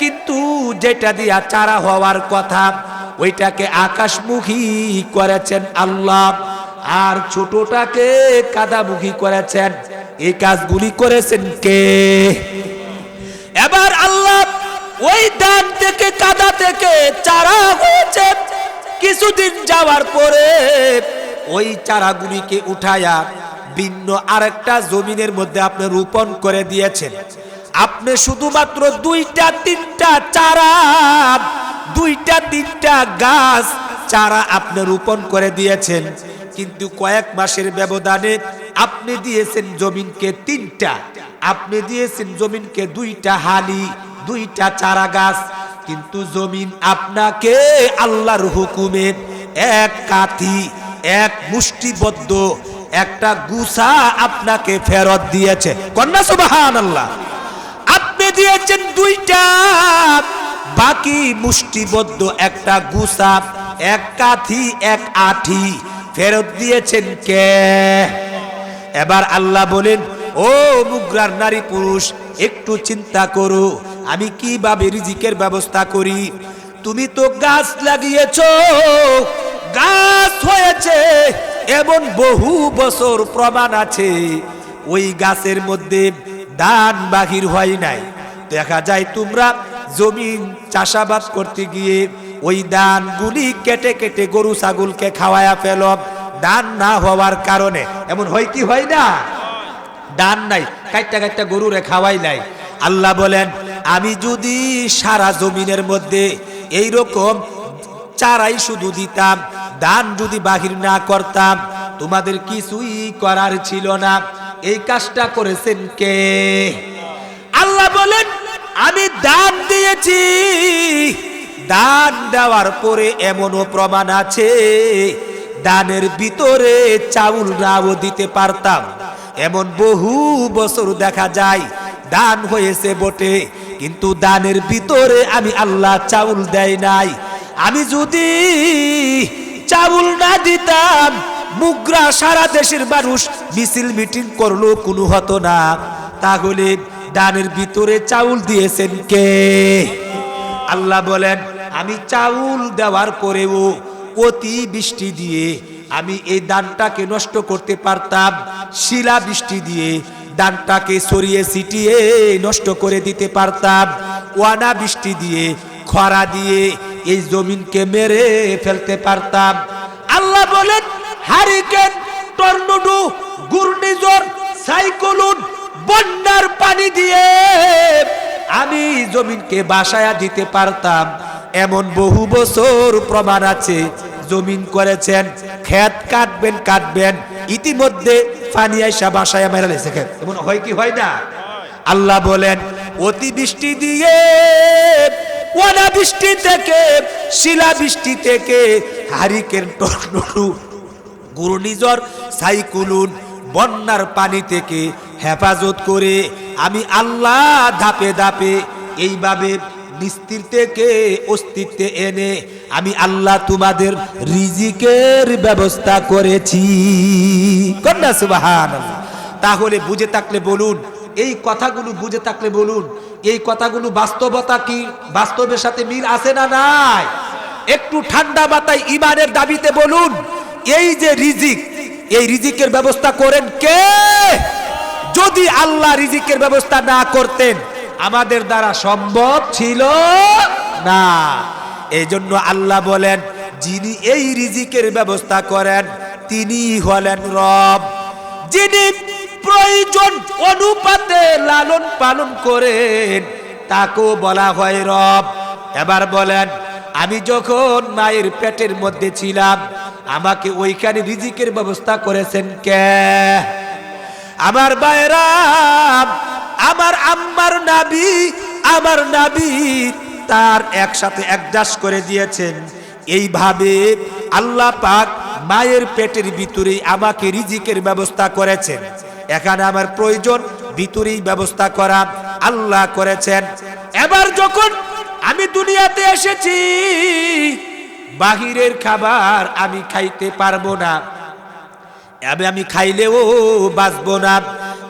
কিন্তু যেটা দিয়া চারা হওয়ার কথা ওইটাকে আকাশমুখী করেছেন আল্লাহ, আর ছোটটাকে কাদামুখী করেছেন। এই কাজগুলি করেছেন কে? এবার আল্লাহ ওই দান থেকে কাদা থেকে চারা হয়েছে। কিছুদিন যাওয়ার পরে ওই চারাগুলিকে উঠায়া ভিন্ন আরেকটা জমিনের মধ্যে আপনি রোপণ করে দিয়েছেন। আপনি শুধুমাত্র 2টা 3টা চারা, 2টা 3টা গাছ চারা আপনি রোপণ করে দিয়েছেন, কিন্তু কয়েক মাসের ব্যবধানে আপনি দিয়েছেন জমিনকে 3টা, আপনি দিয়েছেন জমিনকে 2টা হালি, 2টা চারা গাছ, কিন্তু জমিন আপনাকে আল্লাহর হুকুমে এক কাঠি, এক মুষ্টিবদ্ধ একটা গুছা আপনাকে ফেরত দিয়েছে। কন্যা সুবহানাল্লাহ। আপনি দিয়েছেন 2টা, বাকি মুষ্টিবদ্ধ একটা গুছা, এক কাঠি, এক আঠি ফেরত দিয়েছেন কে? এবার আল্লাহ বলেন, ও মুগরার নারী পুরুষ, একটু চিন্তা করো আমি কিভাবে রিজিকের ব্যবস্থা করি। তুমি তো গাছ লাগিয়েছো, গাছ হয়েছে, এমন বহু বছর প্রমাণ আছে ওই গাছের মধ্যে ধান বাহির হয় নাই। দেখা যায় তোমরা জমিন চাষাবাদ করতে গিয়ে ওই ধানগুলি কেটে কেটে গরু ছাগলকে খাওয়ায়া ফেল, ধান না হওয়ার কারণে। এমন হয় কি হয় না? ধান নাই, কাইটা কাইটা গরুরে খাওয়াই নাই। আল্লাহ বলেন, আমি যদি সারা জমিনের মধ্যে এইরকম চারাই শুধু দিতাম, ধান যদি বাহির না করতাম, তোমাদের কিছুই করার ছিল না। এই কাজটা করেছেন কে? আল্লাহ বলেন, আমি দান দিয়েছি। দান দেওয়ার পরে এমনও প্রমাণ আছে দানের ভিতরে চাউল নাও দিতে পারতাম। এমন বহু বছর দেখা যায় দান হয়েছে বটে, কিন্তু দানের ভিতরে আমি আল্লাহ চাউল দেয় নাই। আমি যদি চাউল না দিতাম, মুগরা সারা দেশের মানুষ মিছিল মিটিং করলো, কোনো হতো না। তাহলে দানের ভিতরে চাউল দিয়েছেন কে? আল্লাহ বলেন, আমি চাউল দেওয়ার পরেও অতি বৃষ্টি দিয়ে আমি এই দানটাকে নষ্ট করতে পারতাম। শিলা বৃষ্টি দিয়ে দানটাকে ছড়িয়ে ছিটিয়ে নষ্ট করে দিতে পারতাম। ওয়ানা বৃষ্টি দিয়ে, খরা দিয়ে এই জমিনকে মেরে ফেলতে পারতাম। আল্লাহ বলেন, হারিকেন, টর্নেডো, ঘূর্ণিঝড়, সাইক্লোন, বন্যার পানি দিয়ে আমি জমিনকে বাসায়া দিতে পারতাম। এমন বহু বছর প্রমাণ আছে। জমিন করেছেন, ক্ষেত কাটবেন কাটবেন, ইতিমধ্যে পানি আইসা বাসায় মেরে লেছে ক্ষেত। এমন হয় কি হয় না? আল্লাহ বলেন, অতিবৃষ্টি দিয়ে, ওয়ানা বৃষ্টি থেকে, শিলা বৃষ্টি থেকে, হারিকেন, টর্নেডো, ঘূর্ণিঝড়, সাইক্লোন, বন্যার পানি থেকে হেফাজত করে আমি আল্লাহ ধাপে ধাপে এইভাবে নিস্তির থেকে অস্তিত্বে এনে আমি আল্লাহ তোমাদের রিজিকের ব্যবস্থা করেছি। কন্যা সুবহানাল্লাহ। তাহলে বুঝে থাকলে বলুন, এই কথাগুলো বুঝে থাকলে বলুন, এই কথাগুলো বাস্তবতা কি, বাস্তবের সাথে মিল আছে না নাই? একটু ঠান্ডা মাথায় ইমানের দাবিতে বলুন, এই যে রিজিক, এই রিজিকের ব্যবস্থা করেন কে? যদি আল্লাহ রিজিকের ব্যবস্থা না করতেন আমাদের দ্বারা সম্ভব ছিল না। এই জন্য আল্লাহ বলেন, যিনি এই রিজিকের ব্যবস্থা করেন তিনি হলেন রব। যিনি প্রয়োজন অনুপাতে লালন পালন করেন তাকেও বলা হয় রব। এবার বলেন, আমি যখন মায়ের পেটের মধ্যে ছিলাম আমাকে ওইখানে রিজিকের ব্যবস্থা করেছেন কে? আমার ভাইরা, আমার আম্মার নাবি, আমার নাবি তার একসাথে অ্যাডজাস্ট করে দিয়েছেন। এইভাবে আল্লাহ পাক মায়ের পেটের ভিতরে আমাকে রিজিকের ব্যবস্থা করেছেন। এখানে আমার প্রয়োজন ভিতরেই ব্যবস্থা করা আল্লাহ করেছেন। এবার যখন আমি দুনিয়াতে এসেছি, বাহিরের খাবার আমি খাইতে পারবো না, আমি খাইলেও বাঁচবো না।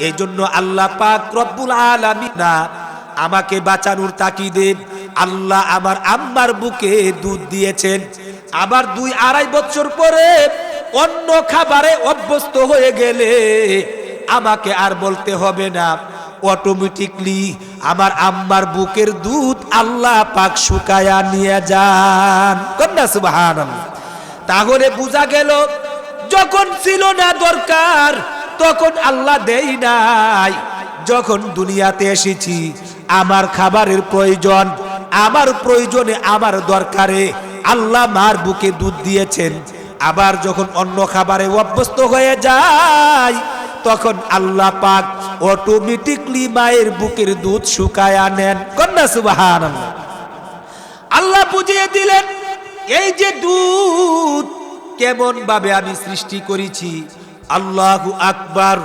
এই জন্য আল্লাহ পাক রব্বুল আলামিন আমাকে বাঁচানোর তাকিদে আল্লাহ আমার আম্মার বুকে দুধ দিয়েছেন। আবার 2-2.5 বছর পরে অন্য খাবারে অভ্যস্ত হয়ে গেলে আমাকে আর বলতে হবে না, অটোমেটিকলি আমার আম্মার বুকের দুধ আল্লাহ পাক শুকায়া নিয়ে যান। কন্যা সুবহানাল্লাহ। তাহলে বোঝা গেল যখন ছিল না দরকার তখন আল্লাহ দেই নাই, যখন দুনিয়াতে এসেছি আমার খাবারের প্রয়োজন, আমার প্রয়োজনে আমার দরকারে আল্লাহ মার বুকে দুধ দিয়েছেন। আবার যখন অন্য খাবারে অভ্যস্ত হয়ে যায় তখন আল্লাহ পাক অটোমেটিকলি মায়ের বুকের দুধ শুকায়া নেন। কন্যা সুবহানাল্লাহ। আল্লাহ বুঝিয়ে দিলেন এই যে দুধ কেমন ভাবে আমি সৃষ্টি করেছি। আল্লাহু আকবার,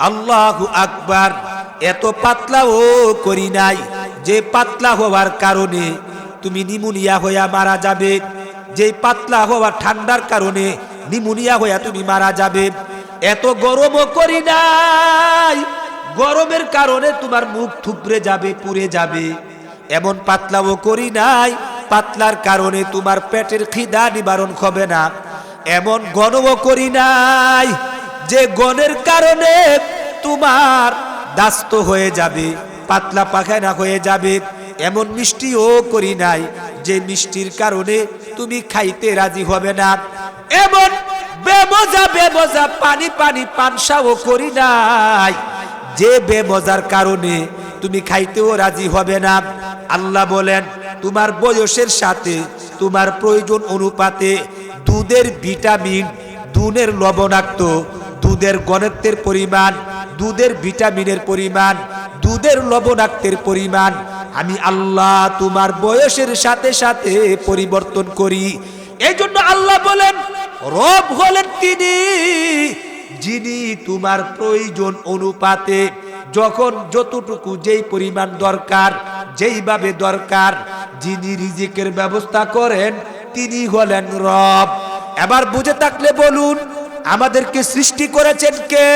আল্লাহু আকবার। এত পাতলাও করি নাই যে পাতলা হওয়ার কারণে তুমি নিউমোনিয়া হইয়া মারা যাবে, যে পাতলা হওয়া ঠান্ডার কারণে নিউমোনিয়া হইয়া তুমি মারা যাবে। এত গরমও করি নাই, গরমের কারণে তোমার মুখ থুবড়ে যাবে, পুড়ে যাবে। এমন পাতলাও করি নাই, পাতলার কারণে তোমার পেটের খিদা নিবারণ হবে না। এমন গণও করি নাই যে গণের কারণে তোমার দাস্ত হয়ে যাবে, পাতলা পায়খানা হয়ে যাবে। এমন মিষ্টিও করি নাই যে মিষ্টির কারণে তুমি খাইতে রাজি হবে না। এমন বেমজা বেমজা পানি পানি পানসাও করি নাই যে বেমজার কারণে তুমি খাইতেও রাজি হবে না। আল্লাহ বলেন তোমার বয়সের সাথে তোমার প্রয়োজন অনুপাতে দুধের ভিটামিন, দুধের লবণাক্ত, দুধের ঘনত্বের পরিমাণ, দুধের ভিটামিনের পরিমাণ, দুধের লবণাক্তের পরিমাণ আমি আল্লাহ তোমার বয়সের সাথে সাথে পরিবর্তন করি। এই জন্য আল্লাহ বলেন রব হলেন তিনি যিনি তোমার প্রয়োজন অনুপাতে যখন যতটুকু যেই পরিমাণ দরকার, যেইভাবে দরকার, যিনি রিজিকের ব্যবস্থা করেন তিনি হলেন রব। এবার বুঝে থাকলে বলুন আমাদেরকে সৃষ্টি করেছেন কে?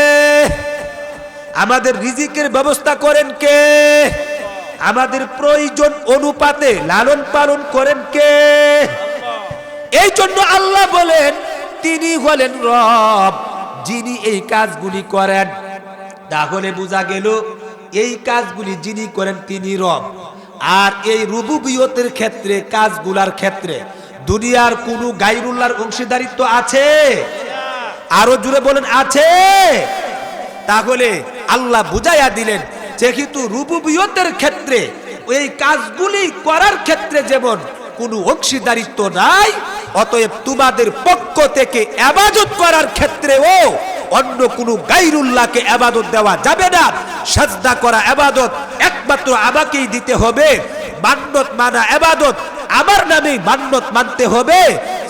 আমাদের রিজিকের ব্যবস্থা করেন কে? আমাদের প্রয়োজন অনুপাতে লালন পালন করেন কে? এই জন্য আল্লাহ বলেন তিনি হলেন রব যিনি এই কাজগুলি করেন। তাহলে বোঝা গেল এই কাজগুলি যিনি করেন তিনি রব। আর এই রুবুবিয়তের ক্ষেত্রে, কাজগুলার ক্ষেত্রে দুনিয়ার কোনো গায়রুল্লাহর অংশীদারিত্ব আছে? আরো জুড়ে বলেন আছে? তাহলে আল্লাহ বুঝাইয়া দিলেন যেহেতু রুবুবিয়তের ক্ষেত্রে এই কাজগুলি করার ক্ষেত্রে যেমন কোনো অংশীদারিত্ব নাই, অতএব তোমাদের পক্ষ থেকে ইবাদত করার ক্ষেত্রেও অন্য কোনো গায়রুল্লাহকে ইবাদত দেওয়া যাবে না। সাজদা করা ইবাদত একমাত্র আমাকেই দিতে হবে। মান্নত মানা ইবাদত আমার নামে মান্নত মানতে হবে।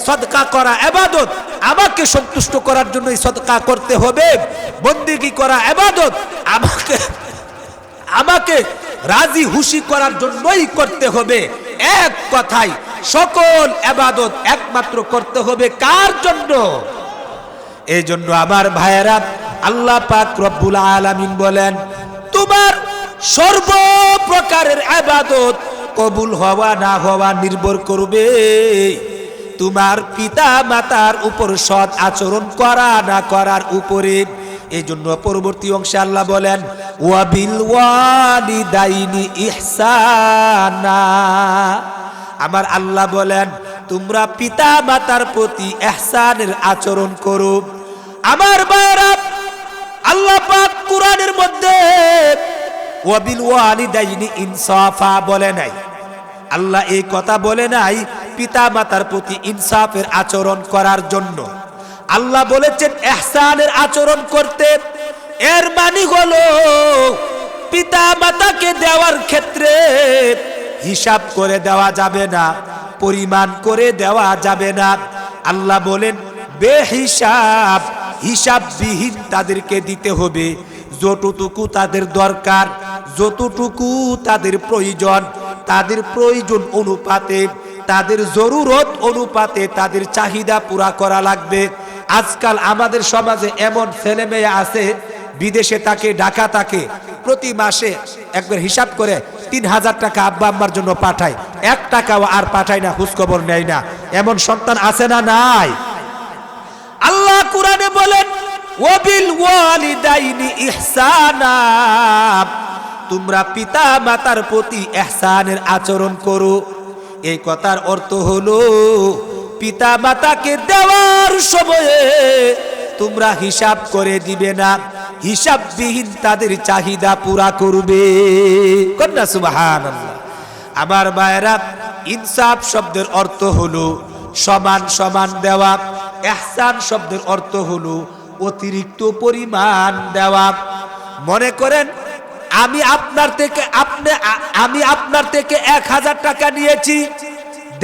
সদকা করা ইবাদত আমাকে সন্তুষ্ট করার জন্যই সদকা করতে হবে। বন্দেগী করা ইবাদত আমাকে রাজি খুশি করার জন্যই করতে হবে। এক কথায় সকল ইবাদত একমাত্র করতে হবে কার জন্য? এই জন্য আমার ভাইয়েরা আল্লাহ পাক রব্বুল আলামিন বলেন তোমার সর্ব প্রকারের ইবাদত কবুল হওয়া না হওয়া নির্ভর করবে তোমার পিতা মাতার উপর সৎ আচরণ করা না করার উপরে। এই জন্য পরবর্তী অংশে আল্লাহ বলেন ওয়া বিল ওয়ালিদাইনি ইহসানা। আমার আল্লাহ বলেন তোমরা পিতা মাতার প্রতি ইহসানের আচরণ করো। আমার ভাইরা আল্লাহ পাক কোরআনের মধ্যে ওয়া বিল ওয়ালিদাইনি ইনসাফা বলে নাই। আল্লাহ এই কথা বলে নাই পিতা মাতার প্রতি ইনসাফের আচরণ করার জন্য। আল্লাহ বলেছেন ইহসানের আচরণ করতে। এর মানে হলো পিতা মাতাকে দেওয়ার ক্ষেত্রে হিসাব করে দেওয়া যাবে না, পরিমাণ করে দেওয়া যাবে না। আল্লাহ বলেন বেহিসাব, হিসাববিহীন তাদেরকে দিতে হবে। যতটুকু তাদের দরকার, যতটুকু তাদের প্রয়োজন, তাদের প্রয়োজন অনুপাতে, তাদের জরুরত অনুপাতে তাদের চাহিদা পুরা করা লাগবে। আজকাল আমাদের সমাজে এমন ছেলে মেয়ে আছে বিদেশে থাকে, ঢাকা থাকে, প্রতি মাসে একবার হিসাব করে ৩,০০০ টাকা আব্বা আম্মার জন্য পাঠায়, ১ টাকাও আর পাঠায় না, খোঁজখবর নেয় না। এমন সন্তান আছে না নাই? আল্লাহ কুরআনে বলেন ওয়াবিল ওয়ালিদাইনি ইহসানা। তোমরা পিতা মাতার প্রতি ইহসানের আচরণ করো। এই কথার অর্থ হলো পিতা মাতাকে দেওয়ার সময়ে তোমরা হিসাব করে দিবে না, হিসাববিহীন তাদের চাহিদা পুরা করবে। কন্যা সুবহানাল্লাহ। আমার ভাইরা, ইনসাফ শব্দের অর্থ হলো সমান সমান দেওয়া। ইহসান শব্দের অর্থ হলো অতিরিক্ত পরিমাণ দেওয়া। মনে করেন আমি আপনার থেকে 1000 টাকা নিয়েছি,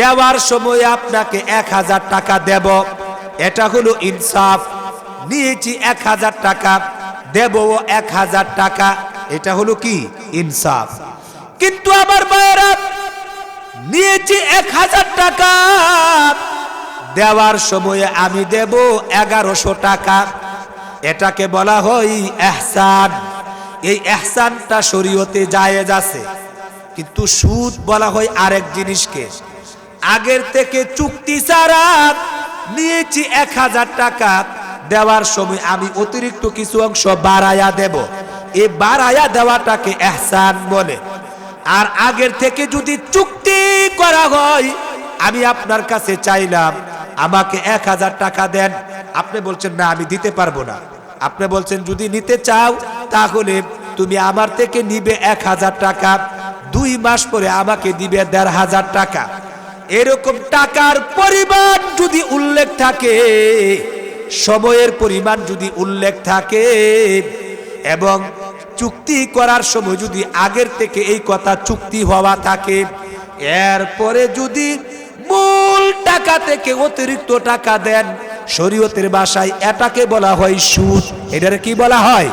দেওয়ার সময় আপনাকে 1000 টাকা দেব, এটা হলো ইনসাফ। নিয়েছি 1000 টাকা, দেব 1000 টাকা, এটা হলো কি ইনসাফ। কিন্তু আমার ভাইরা, নিয়েছি 1000 টাকা, দেওয়ার সময় আমি দেব 1100 টাকা, এটাকে বলা হয় ইহসান। এই ইহসানটা শরীয়তে জায়েজ আছে। কিন্তু সুদ বলা হয় আরেক জিনিসকে। আগের থেকে চুক্তি ছাড়া নিয়েছি 1000 টাকা, দেওয়ার সময় আমি অতিরিক্ত কিছু অংশ বাড়ায়া দেব, এই বাড়ায়া দেওয়াটাকে ইহসান বলে। আর আগের থেকে যদি চুক্তি করা হয়, আমি আপনার কাছে চাইলাম আমাকে 1000 টাকা দেন, আপনি বলছেন না আমি দিতে পারবো না। আপনি বলছেন যদি নিতে চাও তাহলে তুমি আমার থেকে নিবে 1000 টাকা, 2 মাস পরে আমাকে দিবে 1500 টাকা। এরকম টাকার পরিমাণ যদি উল্লেখ থাকে, সময়ের পরিমাণ যদি উল্লেখ থাকে, এবং চুক্তি করার সময় যদি আগের থেকে এই কথা চুক্তি হওয়া থাকে, এরপরে যদি মূল টাকা থেকে অতিরিক্ত টাকা দেন, শরীয়তের ভাষায় এটাকে বলা হয় সুদ। এটারে কি বলা হয়?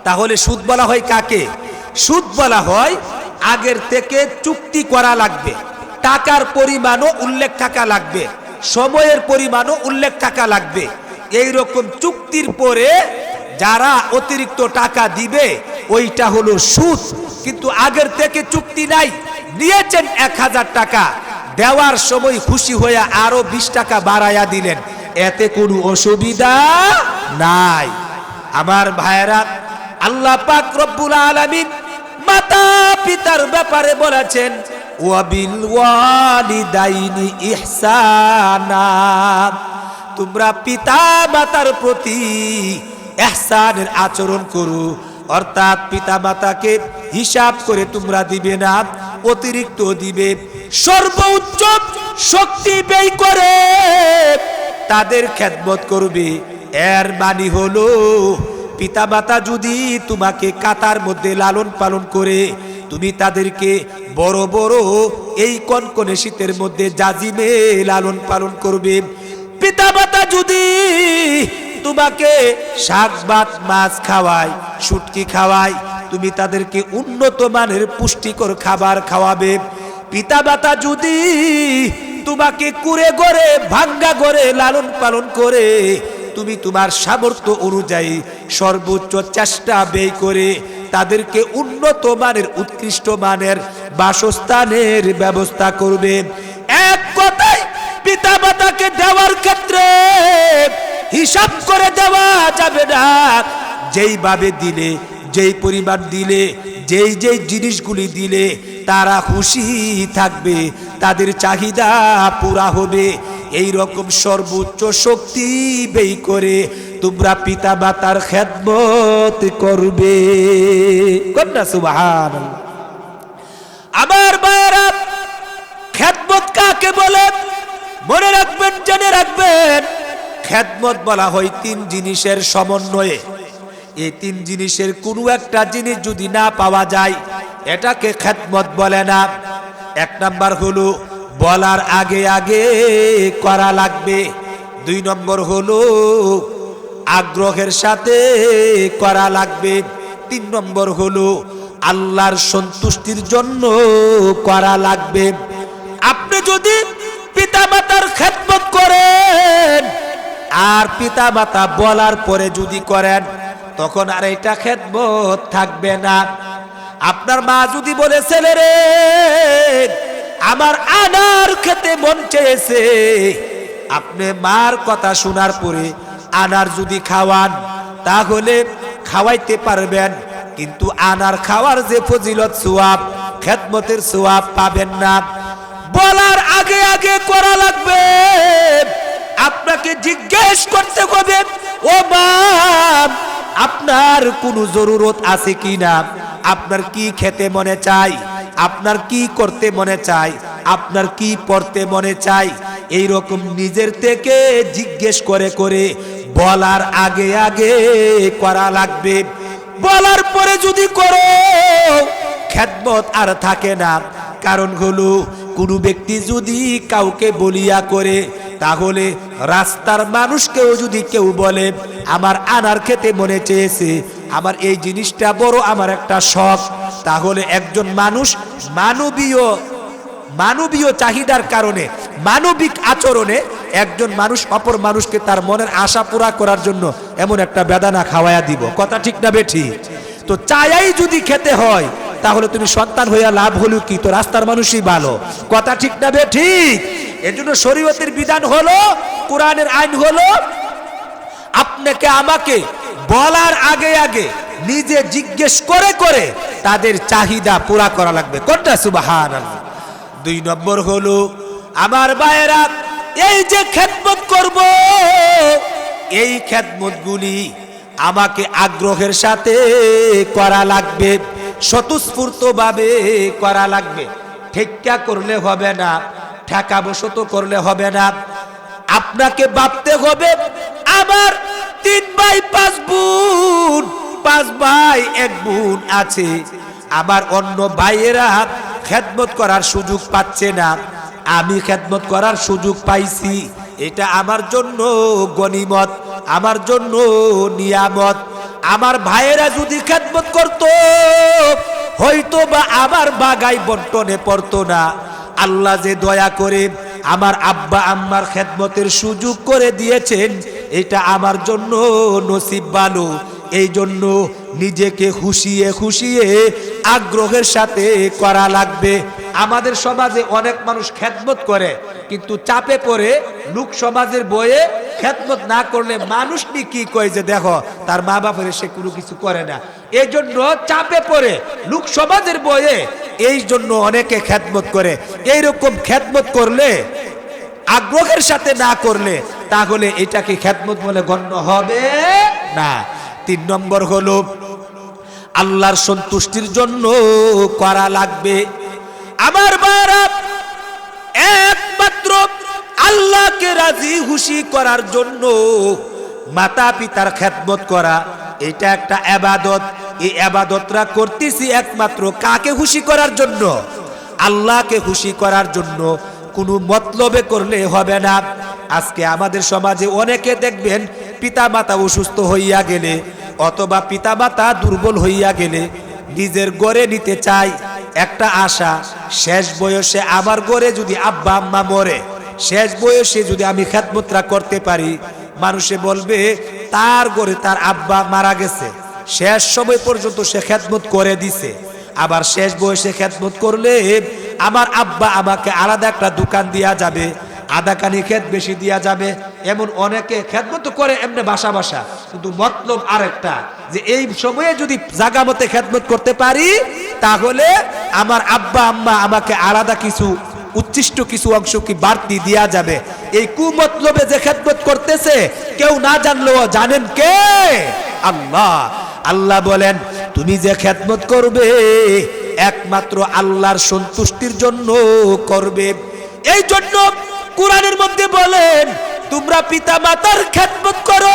তাহলে সুদ বলা হয় কাকে? সুদ বলা হয় আগের থেকে চুক্তি করা লাগবে, টাকার পরিমাণও উল্লেখ থাকা লাগবে, সময়ের পরিমাণও উল্লেখ থাকা লাগবে। এই রকম চুক্তির পরে যারা অতিরিক্ত টাকা দিবে ওইটা হলো সুদ। কিন্তু আগের থেকে চুক্তি নাই, নিয়েছেন 1000 টাকা, দেওয়ার সময় খুশি হয়ে আরো 20 টাকা বাড়ায়া দিলেন, এতে কোনো অসুবিধা নাই। আমার ভাইরা, আল্লাহ পাক রব্বুল আলামিন মাতা পিতার ব্যাপারে বলেছেন ওয়াবিল ওয়ালিদাইনি ইহসানা, তোমরা পিতা মাতার প্রতি ইহসানের আচরণ করো। অর্থাৎ পিতা মাতাকে হিসাব করে তোমরা দিবে না, অতিরিক্ত দিবে। সর্বোচ্চ শক্তি ব্যয় করে তাদের খেদমত করবে। এর মানে হলো পিতা মাতা যদি তোমাকে কাতার মধ্যে লালন পালন করে, তুমি তাদেরকে বড় বড় এই কনকনে শীতের মধ্যে জাজিমে লালন পালন করবে। পিতা মাতা যদি তোমাকে শাক ভাত মাছ খাওয়ায়, শুটকি খাওয়ায়, তুমি তাদেরকে উন্নত মানের পুষ্টিকর খাবার খাওয়াবে। পিতা মাতা যদি তোমাকে কুড়ে গড়ে ভাঙ্গা গড়ে লালন পালন করে, তুমি তোমার সামর্থ্য অনুযায়ী সর্বোচ্চ চেষ্টা ব্যয় করে তাদেরকে উন্নত মানের উৎকৃষ্ট মানের বাসস্থানের ব্যবস্থা করবে। এক কথায় পিতা মাতাকে দেওয়ার ক্ষেত্রে হিসাব করে দেওয়া যাবে না। যেইভাবে দিলে, যেই পরিমাণ দিলে, যেই যেই জিনিসগুলি দিলে তারা খুশি থাকবে, তাদের চাহিদা পুরা হবে, এই রকম সর্বোচ্চ শক্তি ব্যয় করে তোমরা পিতা মাতার খেদমত করবে। কন্যা সুবহানাল্লাহ। আমার ভাইরা, খেদমত কাকে বলে? মনে রাখবেন, জেনে রাখবেন, খেদমত বলা হয় 3 জিনিসের সমন্বয়ে। এই 3 জিনিসের কোনো একটা জিনিস যদি না পাওয়া যায়, এটাকে খেদমত বলে না। 1 নাম্বার হলো বলার আগে আগে করা লাগবে। 2 নম্বর হলো আগ্রহের সাথে করা লাগবে। 3 নম্বর হলো আল্লাহর সন্তুষ্টির জন্য করা লাগবে। আপনি যদি পিতা মাতার খেদমত করেন আর পিতা মাতা বলার পরে যদি করেন, তখন আর এটা খেদমত থাকবে না। আপনার মা যদি বলে, ছেলে রে আমার আনার খেতে মন চেয়েছে, আপনি মার কথা শোনার পরে আনার যদি খাওয়ান, তাহলে খাওয়াইতে পারবেন। কিন্তু আনার খাওয়ার যে ফজিলত সওয়াব, খেদমতের সওয়াব পাবেন না। বলার আগে আগে করা লাগবে। আপনাকে জিজ্ঞেস করতে হবে, ও বাপ আপনার কোনো জরুরত আছে কিনা, আপনার কি খেতে মনে চাই, আপনার কি করতে মনে চাই, আপনার কি পড়তে মনে চাই, এই রকম নিজের থেকে জিজ্ঞেস করে করে বলার আগে আগে করা লাগবে। বলার পরে যদি করো খেদমত আর থাকে না। কারণ হলো কোনো ব্যক্তি যদি কাউকে বলিয়া করে, তাহলে রাস্তার মানুষকেও যদি কেউ বলে আমার আনার খেতে মনে চেয়েছে, আমার এই জিনিসটা বড় আমার একটা শখ, তাহলে একজন মানুষ মানবীয় চাহিদার কারণে, মানবিক আচরণে একজন মানুষ অপর মানুষকে তার মনের আশা পুরা করার জন্য এমন একটা বেদানা খাওয়াইয়া দিব। কথা ঠিক না বেঠিক? তো চায়াই যদি খেতে হয়, তাহলে তুমি সন্তান হইয়া লাভ হলো কি? তো রাস্তার মানুষই ভালো। কথা ঠিক না বেঠিক? এজন্য শরীয়তের বিধান হলো, কোরআনের আইন হলো, আপনাকে আমাকে বলার আগে আগে নিজে জিজ্ঞেস করে করে তাদের চাহিদা পুরা করা লাগবে। কোনটা? সুবহানাল্লাহ। 2 নম্বর হলো আমার ভাইয়েরা, এই যে খেদমত করব, এই খেদমতগুলি আমাকে আগ্রহের সাথে করা লাগবে, স্বতঃস্ফূর্তভাবে করা লাগবে। ঠেক্কা করলে হবে না, ঠেকা বসত করলে হবে না। আপনাকে ভাবতে হবে আমার 3 ভাই 5 বোন, 5 ভাই 1 বোন আছে, আমার অন্য ভাইয়েরা খেদমত করার সুযোগ পাচ্ছে না, আমি খেদমত করার সুযোগ পাইছি, এটা আমার জন্য গনিমত, আমার জন্য নিয়ামত। আমার ভাইয়েরা যদি খেদমত করত, হয়তো বা আমার বাগাই বন্টনে পড়তো না। আল্লাহ যে দয়া করে আমার আব্বা আম্মার খেদমতের সুযোগ করে দিয়েছেন, এটা আমার জন্য নসিব ভালো। এই জন্য নিজেকে খুশিয়ে খুশিয়ে আগ্রহের সাথে করা লাগবে। আমাদের সমাজে অনেক মানুষ খেদমত করে, কিন্তু চাপে পড়ে লোক সমাজের বয়ে খেদমত না করলে মানুষ কি কয় যে দেখো তার মা বাপের সে কোনো কিছু করে না। এই জন্য চাপে পড়ে লোক সমাজের বয়ে এই জন্য অনেকে খেদমত করে। এইরকম খেদমত করলে, আগ্রহের সাথে না করলে, তাহলে এটাকে খেদমত বলে গণ্য হবে না। 3 নম্বর হলো আল্লাহর সন্তুষ্টির জন্য করা লাগবে। আমার বাবা, একমাত্র আল্লাহকে রাজি খুশি করার জন্য মাতা পিতার খেদমত করা, এটা একটা ইবাদত। এই ইবাদতটা করতেছি একমাত্র কাকে খুশি করার জন্য? আল্লাহকে খুশি করার জন্য। কোনো মতলবে করলে হবে না। আজকে আমাদের সমাজে অনেকে দেখবেন পিতা মাতা অসুস্থ হইয়া গেলে অথবা পিতা মাতা দুর্বল হইয়া গেলে নিজের গড়ে নিতে চায়, একটা আশা, শেষ বয়সে আমার গড়ে যদি আব্বা আম্মা মরে, শেষ বয়সে যদি আমি খেদমতরা করতে পারি, মানুষে বলবে তার গড়ে তার আব্বা মারা গেছে, শেষ সময় পর্যন্ত সে খেদমত করে দিছে। আবার শেষ বয়সে খেদমত করলে আমার আব্বা আমাকে আলাদা একটা দোকান দিয়া যাবে, আদাকানি খেত বেশি দিয়া যাবে। এমন অনেকে খেদমত করে এমনি বাসা বাসা, কিন্তু মতলব আরেকটা, যে এই সময়ে যদি জাগা মতে খেদমত করতে পারি, তাহলে আমার আব্বা আম্মা আমাকে আলাদা কিছু উচ্ছিষ্ট কিছু অংশ কি বাড়তি দিয়া যাবে। এই কুমতলবে যে খেদমত করতেছে, কেউ না জানলেও জানেন কে? আল্লাহ। আল্লাহ বলেন তুমি যে খেদমত করবে একমাত্র আল্লাহর সন্তুষ্টির জন্য করবে। এই জন্য কোরআনের মধ্যে বলেন তোমরা পিতা মাতার খেদমত করো।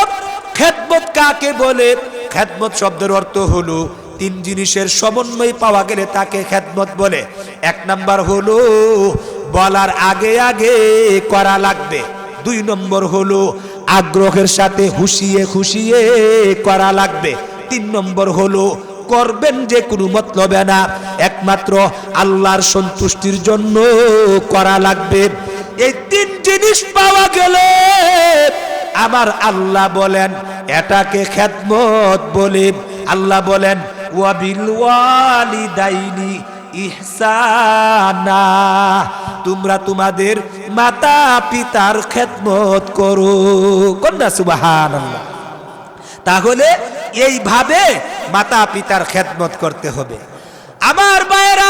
খেদমত কাকে বলে? খেদমত শব্দের অর্থ হলো 3 জিনিসের সমন্বয় পাওয়া গেলে তাকে খেদমত বলে। 1 নাম্বার হলো বলার আগে আগে করা লাগবে। 2 নম্বর হলো আগ্রহের সাথে খুশিয়ে খুশিয়ে করা লাগবে। 3 নম্বর হলো করবেন যে কোনো মতলবে না, একমাত্র আল্লাহর সন্তুষ্টির জন্য করা লাগবে। এই 3 জিনিস পাওয়া গেলে আমার আল্লাহ বলেন এটাকে খেদমত বলে। আল্লাহ বলেন ওয়াবিল ওয়ালিদাইনি ইহসানা, তোমরা তোমাদের মাতা পিতার খেদমত করো। কন্যা সুবহানাল্লাহ। তাহলে এইভাবে মাতা পিতার খেদমত করতে হবে। আমার ভাইয়েরা,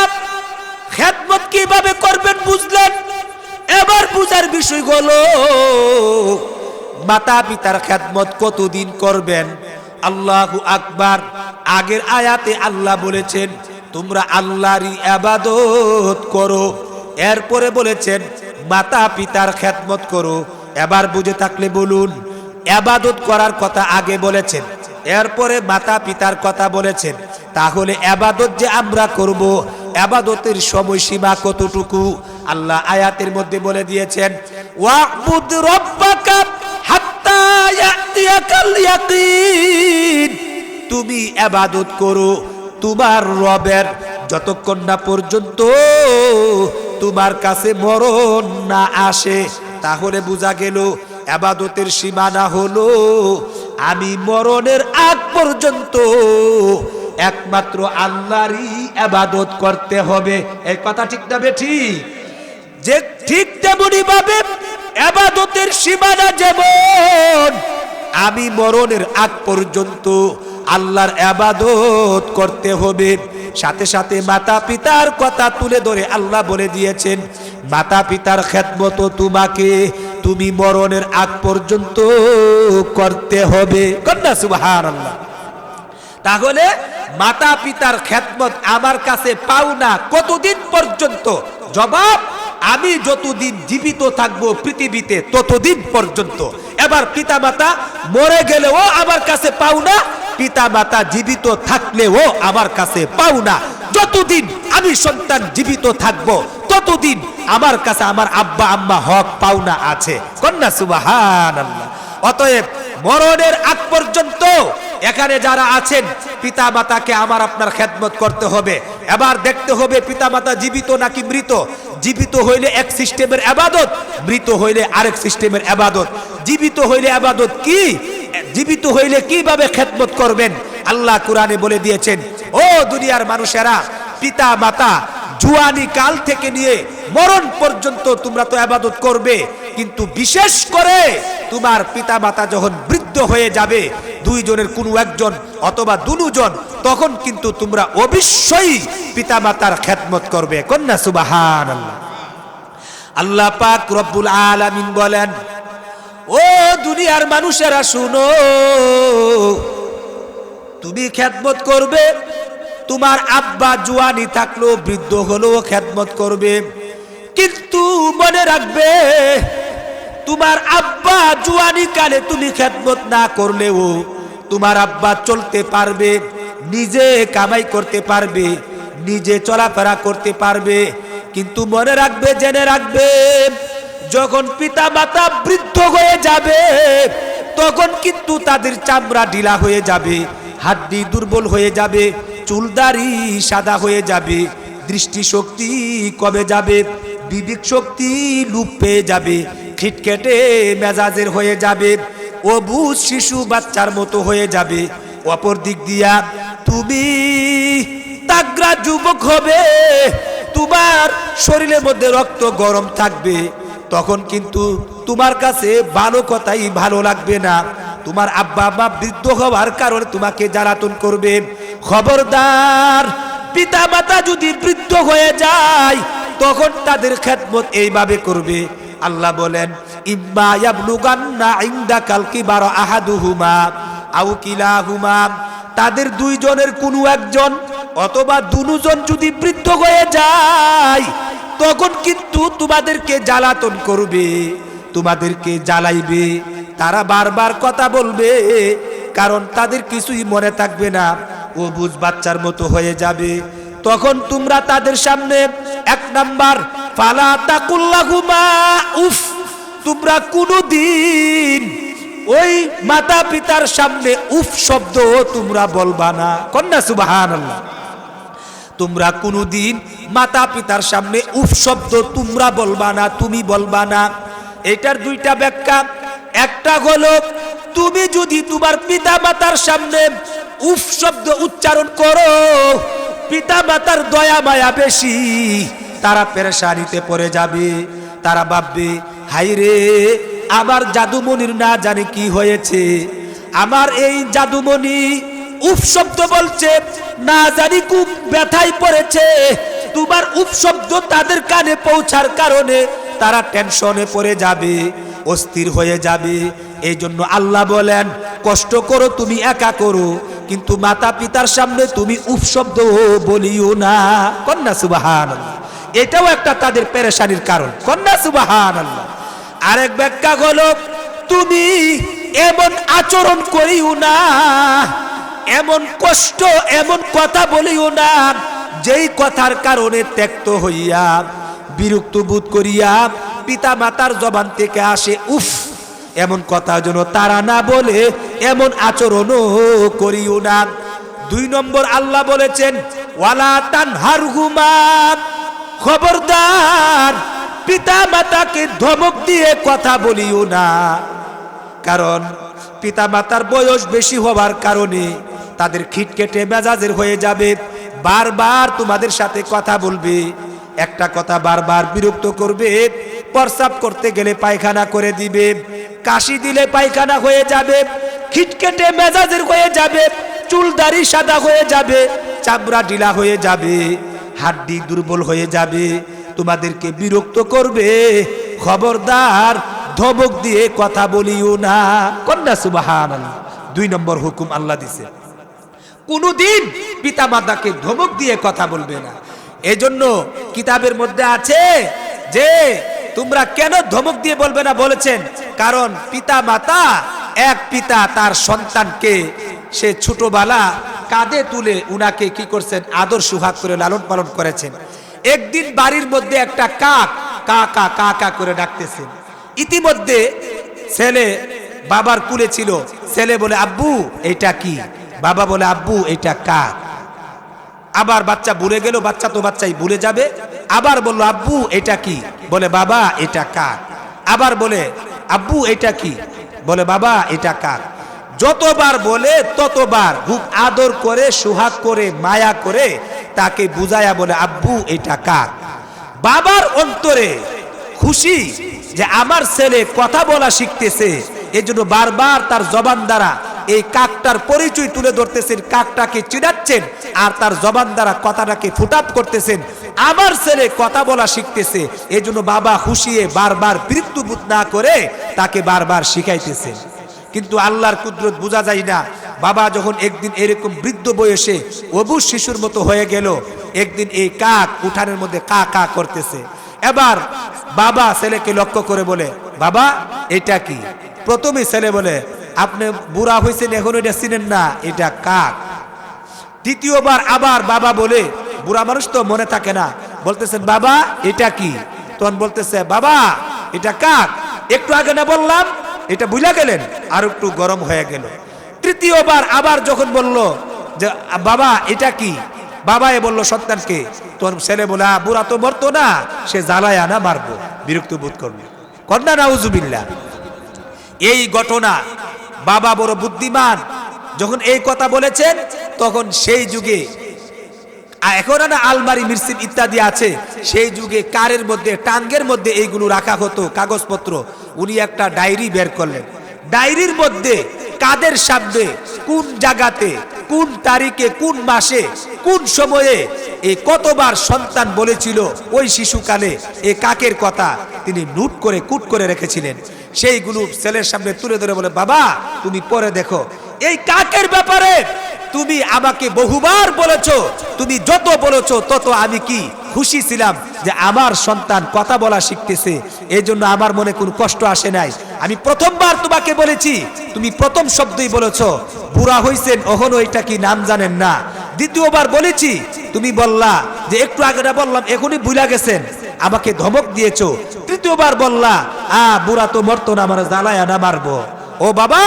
খেদমত কিভাবে করবেন বুঝলেন? এবার বুঝার বিষয় হলো মাতা পিতার খেদমত কতদিন করবেন। আল্লাহু আকবার। আগের আয়াতে আল্লাহ বলেছেন তোমরা আল্লাহরই ইবাদত করো, এরপরে বলেছেন মাতা পিতার খেদমত করো। এবার বুঝে থাকলে বলুন, ইবাদত করার কথা আগে বলেছেন, এরপরে মাতা পিতার কথা বলেছেন। তাহলে ইবাদত যে আমরা করব, ইবাদতের সময়সীমা কতটুকু আল্লাহ আয়াতের মধ্যে বলে দিয়েছেন, ওয়া'বুদ রাব্বাকা হাত্তা ইয়াতিয়াকাল ইয়াকিন। তুমি ইবাদত করো তোমার রবের যতক্ষণ না পর্যন্ত তোমার কাছে মরণ না আসে। তাহলে বোঝা গেল ইবাদতের সীমানা হলো আমি মরণের আগ পর্যন্ত একমাত্র আল্লাহরই ইবাদত করতে হবে। এই কথা ঠিক না বেঠিক? যে ঠিক তেমনি ভাবে ইবাদতের সীমানা যেমন আমি মরণের আগ পর্যন্ত আল্লাহর ইবাদত করতে হবে, সাথে সাথে মাতা পিতার কথা তুলে ধরে আল্লাহ বলে দিয়েছেন মাতা পিতার খেদমত তোমাকে তুমি মরণের আগ পর্যন্ত করতে হবে। কন্যা সুবহানাল্লাহ। তাহলে মাতা পিতার খেদমত আমার কাছে পাও না কতদিন পর্যন্ত? জবাব, আমি যতদিন জীবিত থাকবো পৃথিবীতে ততদিন পর্যন্ত। এবার পিতা মাতা মরে গেলেও আমার কাছে পাও না, পিতা মাতা জীবিত থাকলেও আমার কাছে পাও না। যতদিন আমি সন্তান জীবিত থাকবো ততদিন আমার কাছে আমার আব্বা আম্মা হক পাওনা আছে। কন্যা সুবহানাল্লাহ। অতএব মরণের আগ পর্যন্ত এখানে যারা আছেন পিতা মাতাকে আমার আপনার খেদমত করতে হবে। এবার দেখতে হবে পিতা মাতা জীবিত নাকি মৃত। জীবিত হইলে এক সিস্টেমের ইবাদত, মৃত হইলে আরেক সিস্টেমের ইবাদত। জীবিত হইলে ইবাদত কি, জীবিত হইলে কিভাবে খেদমত করবেন আল্লাহ কোরআনে বলে দিয়েছেন, ও দুনিয়ার মানুষেরা, পিতা মাতা জুয়ানি কাল থেকে নিয়ে মরণ পর্যন্ত তোমরা তো ইবাদত করবে, কিন্তু বিশেষ করে তোমার পিতা মাতা যখন বৃদ্ধ হয়ে যাবে, দুইজনের কোনো একজন অথবা দুজন, তখন কিন্তু তোমরা অবশ্যই পিতা মাতার খেদমত করবে। কন্যা সুবহানাল্লাহ। আল্লাহ পাক রব্বুল আলামিন বলেন, ও দুনিয়ার মানুষেরা শুনো, তুমি খেদমত করবে, তোমার আব্বা জুয়ানি থাকলো বৃদ্ধ হলো খেদমত করবে, কিন্তু মনে রাখবে তোমার আব্বা জুয়ানি কালে তুমি খেদমত না করলেও তোমার আব্বা চলতে পারবে, নিজে কামাই করতে পারবে, নিজে চলাফেরা করতে পারবে। কিন্তু মনে রাখবে, জেনে রাখবে, যখন পিতা মাতা বৃদ্ধ হয়ে যাবে তখন কিন্তু তাদের চামড়া ঢিলা হয়ে যাবে, হাড্ডি দুর্বল হয়ে যাবে, চুলদারি সাদা হয়ে যাবে, দৃষ্টিশক্তি কমে যাবে, বিবেক শক্তি লুপ পেয়ে যাবে, খিটকেটে মেজাজের হয়ে যাবে, অবুঝ শিশু বাচ্চার মতো হয়ে যাবে। অপর দিক দিয়া তুমি তাগড়া যুবক হবে, তোমার শরীরের মধ্যে রক্ত গরম থাকবে, তখন কিন্তু তোমার কাছে ভালো কথাই ভালো লাগবে না। তোমার আব্বা আম্মা বৃদ্ধ হওয়ার কারণে তোমাকে জ্বালাতন করবে। খবরদার, পিতা মাতা যদি বৃদ্ধ হয়ে যায় তখন তাদের খেদমত এইভাবে করবে। আল্লাহ বলেন, ইম্মা ইয়াবলুগান্না ইনদাকাল কিবারা আহাদুহুমা আও কিলাহুমা, তাদের দুইজনের কোনো একজন অথবা দুজন যদি বৃদ্ধ হয়ে যায় তখন কিন্তু তোমাদেরকে জ্বালাতন করবে, তোমাদেরকে জ্বালাইবে। তারা বারবার কথা বলবে, কারণ তাদের কিছুই মনে থাকবে না, ও বুঝ বাচ্চার মতো হয়ে যাবে। তখন তোমরা তাদের সামনে এক নাম্বার, ফালা তাকুল্লাহুমা উফ, তোমরা কোনদিন ওই মাতা পিতার সামনে উফ শব্দ তোমরা বলবা না। কন্যা সুবহানাল্লাহ। তোমরা কোনদিন মাতা পিতার সামনে উফ শব্দ তোমরা বলবা না, তুমি বলবা না। এটার দুইটা ব্যাখ্যা। একটা হলো, তুমি যদি তোমার পিতা মাতার সামনে উফ শব্দ উচ্চারণ করো, পিতা মাতার দয়া মায়া বেশি, তারা পেরেশানিতে পড়ে যাবে। তারা ভাববে, হায় রে, আমার জাদুমনির না জানে কি হয়েছে, আমার এই জাদুমণি উফ শব্দ বলছে, না জানি খুব ব্যথায় পড়েছে। তোমার উফ শব্দ তাদের কানে পৌঁছার কারণে তারা টেনশনে পড়ে যাবে, অস্থির হয়ে যাবে। এই জন্য আল্লাহ বলেন, কষ্ট করো তুমি একা করো, কিন্তু মাতা পিতার সামনে তুমি উফ শব্দ বলিও না। কন্যা সুবহানাল্লাহ। এটাও একটা তাদের পেরেশানির কারণ। কন্যা সুবহানাল্লাহ। আরেক ব্যাখ্যা হলো, তুমি এমন আচরণ করিও না, এমন কষ্ট এমন কথা বলিও না, যেই কথার কারণে ত্যক্ত হইয়া বিরক্ত বোধ করিয়া পিতা মাতার জবান থেকে আসে উফ, এমন কথা যেন তারা না বলে, এমন আচরণও করিও না। 2 নম্বর আল্লাহ বলেছেন, ওয়ালা তানহারহুমা, খবরদার পিতা মাতাকে ধমক দিয়ে কথা বলিও না। কারণ পিতা মাতার বয়স বেশি হওয়ার কারণে তাদের খিটকেটে মেজাজের হয়ে যাবে, বারবার তোমাদের সাথে কথা বলবে, একটা কথা বারবার বিরক্ত করবে। প্রস্রাব করতে গেলে পায়খানা করে দিবে, কাশি দিলে পায়খানা হয়ে যাবে, খিটকেটে মেজাজের হয়ে যাবে, চুল দাড়ি সাদা হয়ে যাবে, চামড়া ঢিলা হয়ে যাবে, হাড্ডি দুর্বল হয়ে যাবে, তোমাদেরকে বিরক্ত করবে। খবরদার ধমক দিয়ে কথা বলিও না। কন্যা সুবহানাল্লাহ। 2 নম্বর হুকুম আল্লাহ দিছে, কোনদিন পিতা মাতাকে ধমক দিয়ে কথা বলবে না। এজন্য কিতাবের মধ্যে আছে যে তোমরা কেন ধমক দিয়ে বলবে না বলেছেন, কারণ পিতা মাতা, এক পিতা তার সন্তানকে সে ছোটবেলা কাঁধে তুলে উনাকে কি করছেন, আদর সুহাগ করে লালন পালন করেছেন। একদিন বাড়ির মধ্যে একটা কাক কা কা কা কা করে ডাকতেছে। ইতিমধ্যে ছেলে বাবার কুলে ছিল, ছেলে বলে আব্বু এটা কি, বাবা বলে আব্বু এটা কাক। আবার বাচ্চা ভুলে গেল, বাচ্চা তো বাচ্চাই ভুলে যাবে, আবার বলল আব্বু এটা কি, বলে বাবা এটা কাক। আবার বলে আব্বু এটা কি, বলে বাবা এটা কাক। যতবার বলে ততবার খুব আদর করে সুহাগ করে মায়া করে তাকে বুঝায়া বলে আব্বু এটা কাক। বাবার অন্তরে খুশি যে আমার ছেলে কথা বলা শিখতেছে, এজন্য বারবার তার জবান দ্বারা এই কাকটার পরিচয় তুলে ধরতেছেন, কাকটাকে চিনাচ্ছেন, আর তার জবান দ্বারা কথাটাকে ফুটাপ করতেছেন। আমার ছেলে কথা বলা শিখতেছে, এজন্য বাবা খুশিয়ে বারবার বিরক্তবোধ না করে তাকে বারবার শিখাইতেছেন। কিন্তু আল্লাহর কুদরত বোঝা যায় না। বাবা যখন একদিন এরকম বৃদ্ধ বয়সে অবুঝ শিশুর মতো হয়ে গেল, একদিন এই কাক উঠানের মধ্যে কা কা করতেছে। এবার বাবা ছেলেকে লক্ষ্য করে বলে, বাবা এটা কি? প্রথমে ছেলে বলে, আপনি বুড়া হয়েছেন এখন এটা চিনেন না, এটা কাক। দ্বিতীয়বার আবার বাবা বলে, বুড়া মানুষ তো মনে থাকে না, বলতেছেন বাবা এটা কি? তখন বলতেছে বাবা এটা কাক, একটু আগে না বললাম, এটা বুঝা গেলেন, আর একটু গরম হয়ে গেল। তৃতীয়বার আবার যখন বলল যে বাবা এটা কি, বাবাই বলল সন্তানকে, তখন ছেলে বলে বুড়া তো মরতো না, সে জ্বালায় না মারবো, বিরক্ত বোধ করবে। কন্যা নাউজুবিল্লাহ। এই ঘটনা বাবা বড় বুদ্ধিমান, যখন এই কথা বলেছেন তখন সেই যুগে এখন না আলমারি মিরসিম ইত্যাদি আছে, সেই যুগে কারের মধ্যে টাঙ্গের মধ্যে এইগুলো রাখা হতো কাগজপত্র। উনি একটা ডায়েরি বের করলেন, ডায়েরির মধ্যে কাদের সামনে কোন জায়গাতে কোন তারিখে কোন মাসে কোন সময়ে এই কতবার সন্তান বলেছিল ওই শিশুকালে এই কাকের কথা তিনি নোট করে কুট করে রেখেছিলেন। সেইগুলো ছেলের সামনে তুলে ধরে বলে বাবা তুমি পরে দেখো, এই কাকের ব্যাপারে তুমি আমাকে বহুবার বলেছো, তুমি যত বলেছো তত আমি কি খুশি ছিলাম যে আমার সন্তান কথা বলা শিখতেছে, এই জন্য আমার মনে কোনো কষ্ট আসে নাই। আমি প্রথমবার তোমাকে বলেছি, তুমি প্রথম শব্দই বলেছো বুড়া হইছেন ওখানে ওইটা কি নাম জানেন না। দ্বিতীয়বার বলেছি, তুমি বললা যে একটু আগে না বললাম এখনই ভুলা গেছেন, আমাকে ধমক দিয়েছো। তৃতীয়বার বললা বুড়া তো মরতো না, আমার জ্বালায় না মারবো। ও বাবা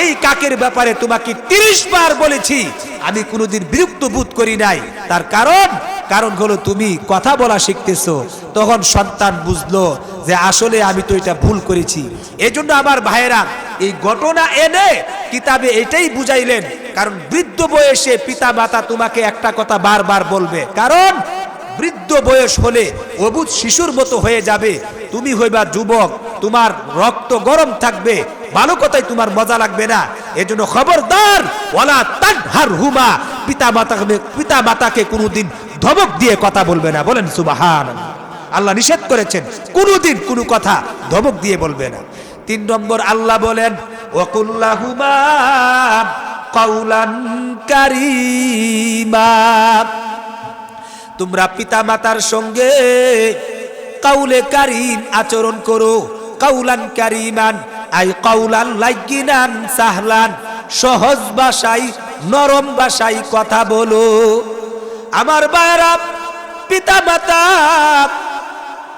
এই কাকের ব্যাপারে তোমাকে 30 বার বলেছি, আমি কোনোদিন বিরক্ত বোধ করি নাই। তার কারণ হলো তুমি কথা বলা শিখতেছো। তখন সন্তান বুঝলো যে আসলে আমি তো এটা ভুল করেছি। এজন্য আমার ভাইয়েরা এই ঘটনা এনে কিতাবে এটাই বুঝাইলেন, কারণ বৃদ্ধ বয়সে পিতা মাতা তোমাকে একটা কথা বারবার বলবে, কারণ বৃদ্ধ বয়স হলে অবুঝ শিশুর মতো হয়ে যাবে। তুমি হইবা যুবক, তোমার রক্ত গরম থাকবে, ভালো কথাই তোমার মজা লাগবে না। এজন্য খবরদার, ওয়ালা তানহারহুমা, পিতা মাতাকে কোনোদিন ধমক দিয়ে কথা বলবে না। বলেন সুবহানাল্লাহ। আল্লাহ নিষেধ করেছেন কোনোদিন কোনো কথা ধমক দিয়ে বলবে না। 3 নম্বর আল্লাহ বলেন ওয়াকুল্লাহুমা কাউলান কারীমা, তোমরা পিতা মাতার সঙ্গে কাউলে কারীম আচরণ করো। কাউলান কারীমান আই কাউলান লাইয়িনান সাহলান, সহজ ভাষায় নরম ভাষায় কথা বলো। আমার ভাইরা, পিতা মাতা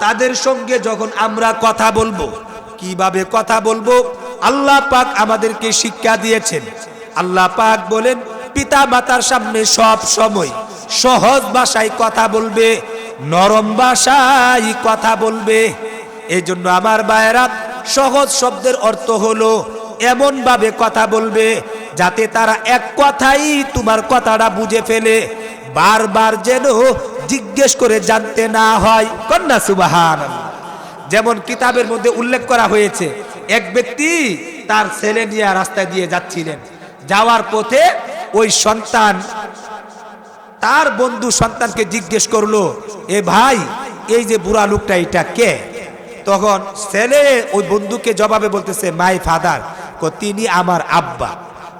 তাদের সঙ্গে যখন আমরা কথা বলবো, কিভাবে কথা বলবো আল্লাহ পাক আমাদেরকে শিক্ষা দিয়েছেন। আল্লাহ পাক বলেন পিতা মাতার সামনে সব সময় সহজ ভাষায় কথা বলবে, নরম ভাষায় কথা বলবে। এই জন্য আমার ভাইরা, সহজ শব্দের অর্থ হলো এমন ভাবে কথা বলবে যাতে তারা এক কথাই তোমার কথাটা বুঝে ফেলে, বারবার যেন জিজ্ঞেস করে জানতে না হয়। কন্যা সুবহানাল্লাহ। যেমন কিতাবের মধ্যে উল্লেখ করা হয়েছে, এক ব্যক্তি তার ছেলে নিয়ে রাস্তা দিয়ে যাচ্ছিলেন, যাওয়ার পথে ওই সন্তান তার বন্ধু সন্তানকে জিজ্ঞেস করলো, এ ভাই, এই যে বুড়া লোকটা এটা কে? তখন ছেলে ওই বন্ধুকে জবাবে বলতেছে মাই ফাদার, তিনি আমার আব্বা।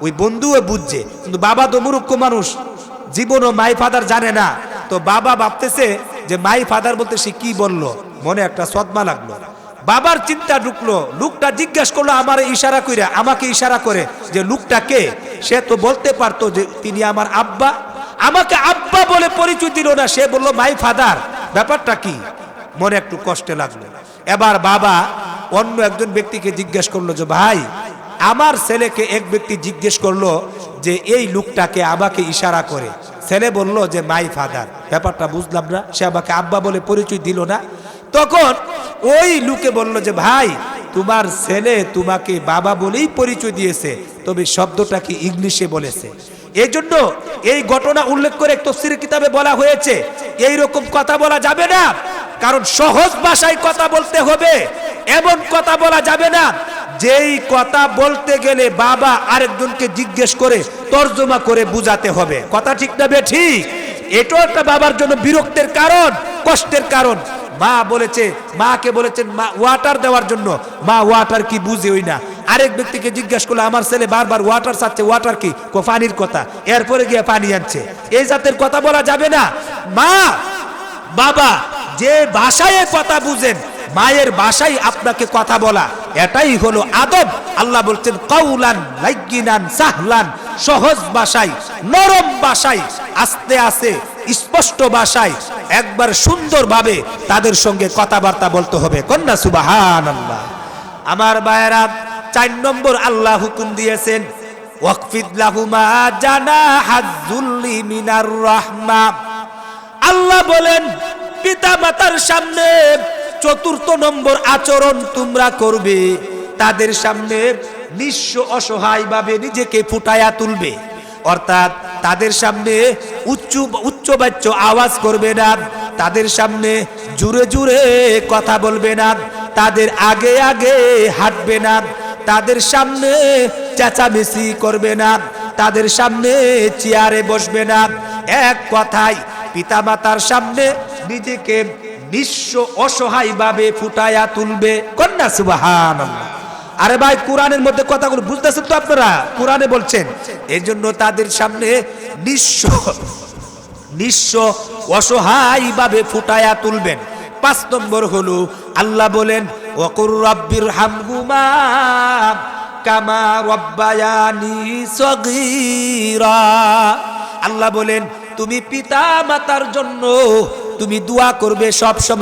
ওই বন্ধুও বুঝছে, কিন্তু বাবা তো মূর্খ মানুষ, জীবনও মাই ফাদার জানে না। তো বাবা ভাবতেছে যে মাই ফাদার বলতে সে কি বললো, মনে একটা সদমা লাগলো। বাবার চিন্তা ঢুকলো, লোকটা জিজ্ঞেস করলো আমার ইশারা কইরা, আমাকে ইশারা করে যে লোকটা কে? সে তো বলতে পারতো যে তিনি আমার আব্বা, আমাকে আব্বা বলে পরিচয় দিল না, সে বলল মাই ফাদার। ব্যাপারটা কি? মনে একটু কষ্টে লাগলো। এবার বাবা অন্য একজন ব্যক্তিকে জিজ্ঞেস করলো যে ভাই, আমার ছেলেকে এক ব্যক্তি জিজ্ঞেস করলো যে এই লোকটাকে আমাকে ইশারা করে। ছেলে বলল যে মাই ফাদার। ব্যাপারটা বুঝলাম না, সে আমাকে আব্বা বলে পরিচয় দিল না। তখন ওই লোকে বলল যে ভাই, তোমার ছেলে তোমাকে বাবা বলেই পরিচয় দিয়েছে, তবে শব্দটা কি ইংলিশে বলেছে। এই জন্য এই ঘটনা উল্লেখ করে তাফসীর কিতাবে বলা হয়েছে এই রকম কথা বলা যাবে না, কারণ সহজ ভাষায় কথা বলতে হবে। এমন কথা বলা যাবে না যেই কথা বলতে গেলে বাবা আরেকজনকে জিজ্ঞেস করে তর্জমা করে বুঝাতে হবে। কথা ঠিক না বেঠিক? এটাও একটা বাবার জন্য বিরক্তের কারণ, কষ্টের কারণ। মা বলেছে, মাকে বলেছেন মা ওয়াটার দেওয়ার জন্য, মা ওয়াটার কি বুঝে ওই না। আরেক ব্যক্তিকে জিজ্ঞাসা করলো আমার ছেলে বারবার ওয়াটার চাচ্ছে, ওয়াটার কি? পানির কথা। এরপরে গিয়ে পানি আনছে। এই জাতের কথা বলা যাবে না। মা বাবা যে ভাষায় কথা বুঝেন, মায়ের ভাষায় আপনাকে কথা বলা, এটাই হলো আদব। আল্লাহ বলছেন কাউলান লাইয়িনান সাহলান, সহজ ভাষায়, নরম ভাষায়, আস্তে আস্তে স্পষ্ট ভাষায়, একবার সুন্দরভাবে তাদের সঙ্গে কথাবার্তা বলতে হবে। কন্যা সুবহানাল্লাহ। আমার ভাইয়েরা, 4 নম্বর আল্লাহ হুকুম দিয়েছেন ওয়াকফিদ লাহুমা জানাহাজ যুল্লি মিনার রাহমা। আল্লাহ বলেন পিতা মাতার সামনে 4র্থ নম্বর আচরণ তোমরা করবে, তাদের সামনে নিঃস্ব অসহায় ভাবে নিজেকে ফুটায়া তুলবে। অর্থাৎ তাদের সামনে উচ্চবাচ্য আওয়াজ করবে না, তাদের সামনে জুড়ে জুড়ে কথা বলবে না, তাদের আগে আগে হাঁটবে না, তাদের সামনে চেঁচামেচি করবে না, তাদের সামনে চেয়ারে বসবে না। এক কথায় পিতামাতার সামনে নিজেকে নিঃস্ব অসহায় ভাবে ফুটায়া তুলবে। কন্যা সুবহানাল্লাহ। আরে ভাই, কোরআনের মধ্যে কথাগুলো বুঝতেছেন তো আপনারা? কোরআনে বলছেন এই জন্য তাদের সামনে নিঃস্ব অসহায় ভাবে ফুটায়া তুলবেন। 5 নম্বর হলো আল্লাহ বলেন ওয়াকুর রাব্বির হামহুমা কামা রাব্বায়ানি সগীরা। আল্লাহ বলেন তুমি পিতা মাতার জন্য তুমি দোয়া করবে সব সময়।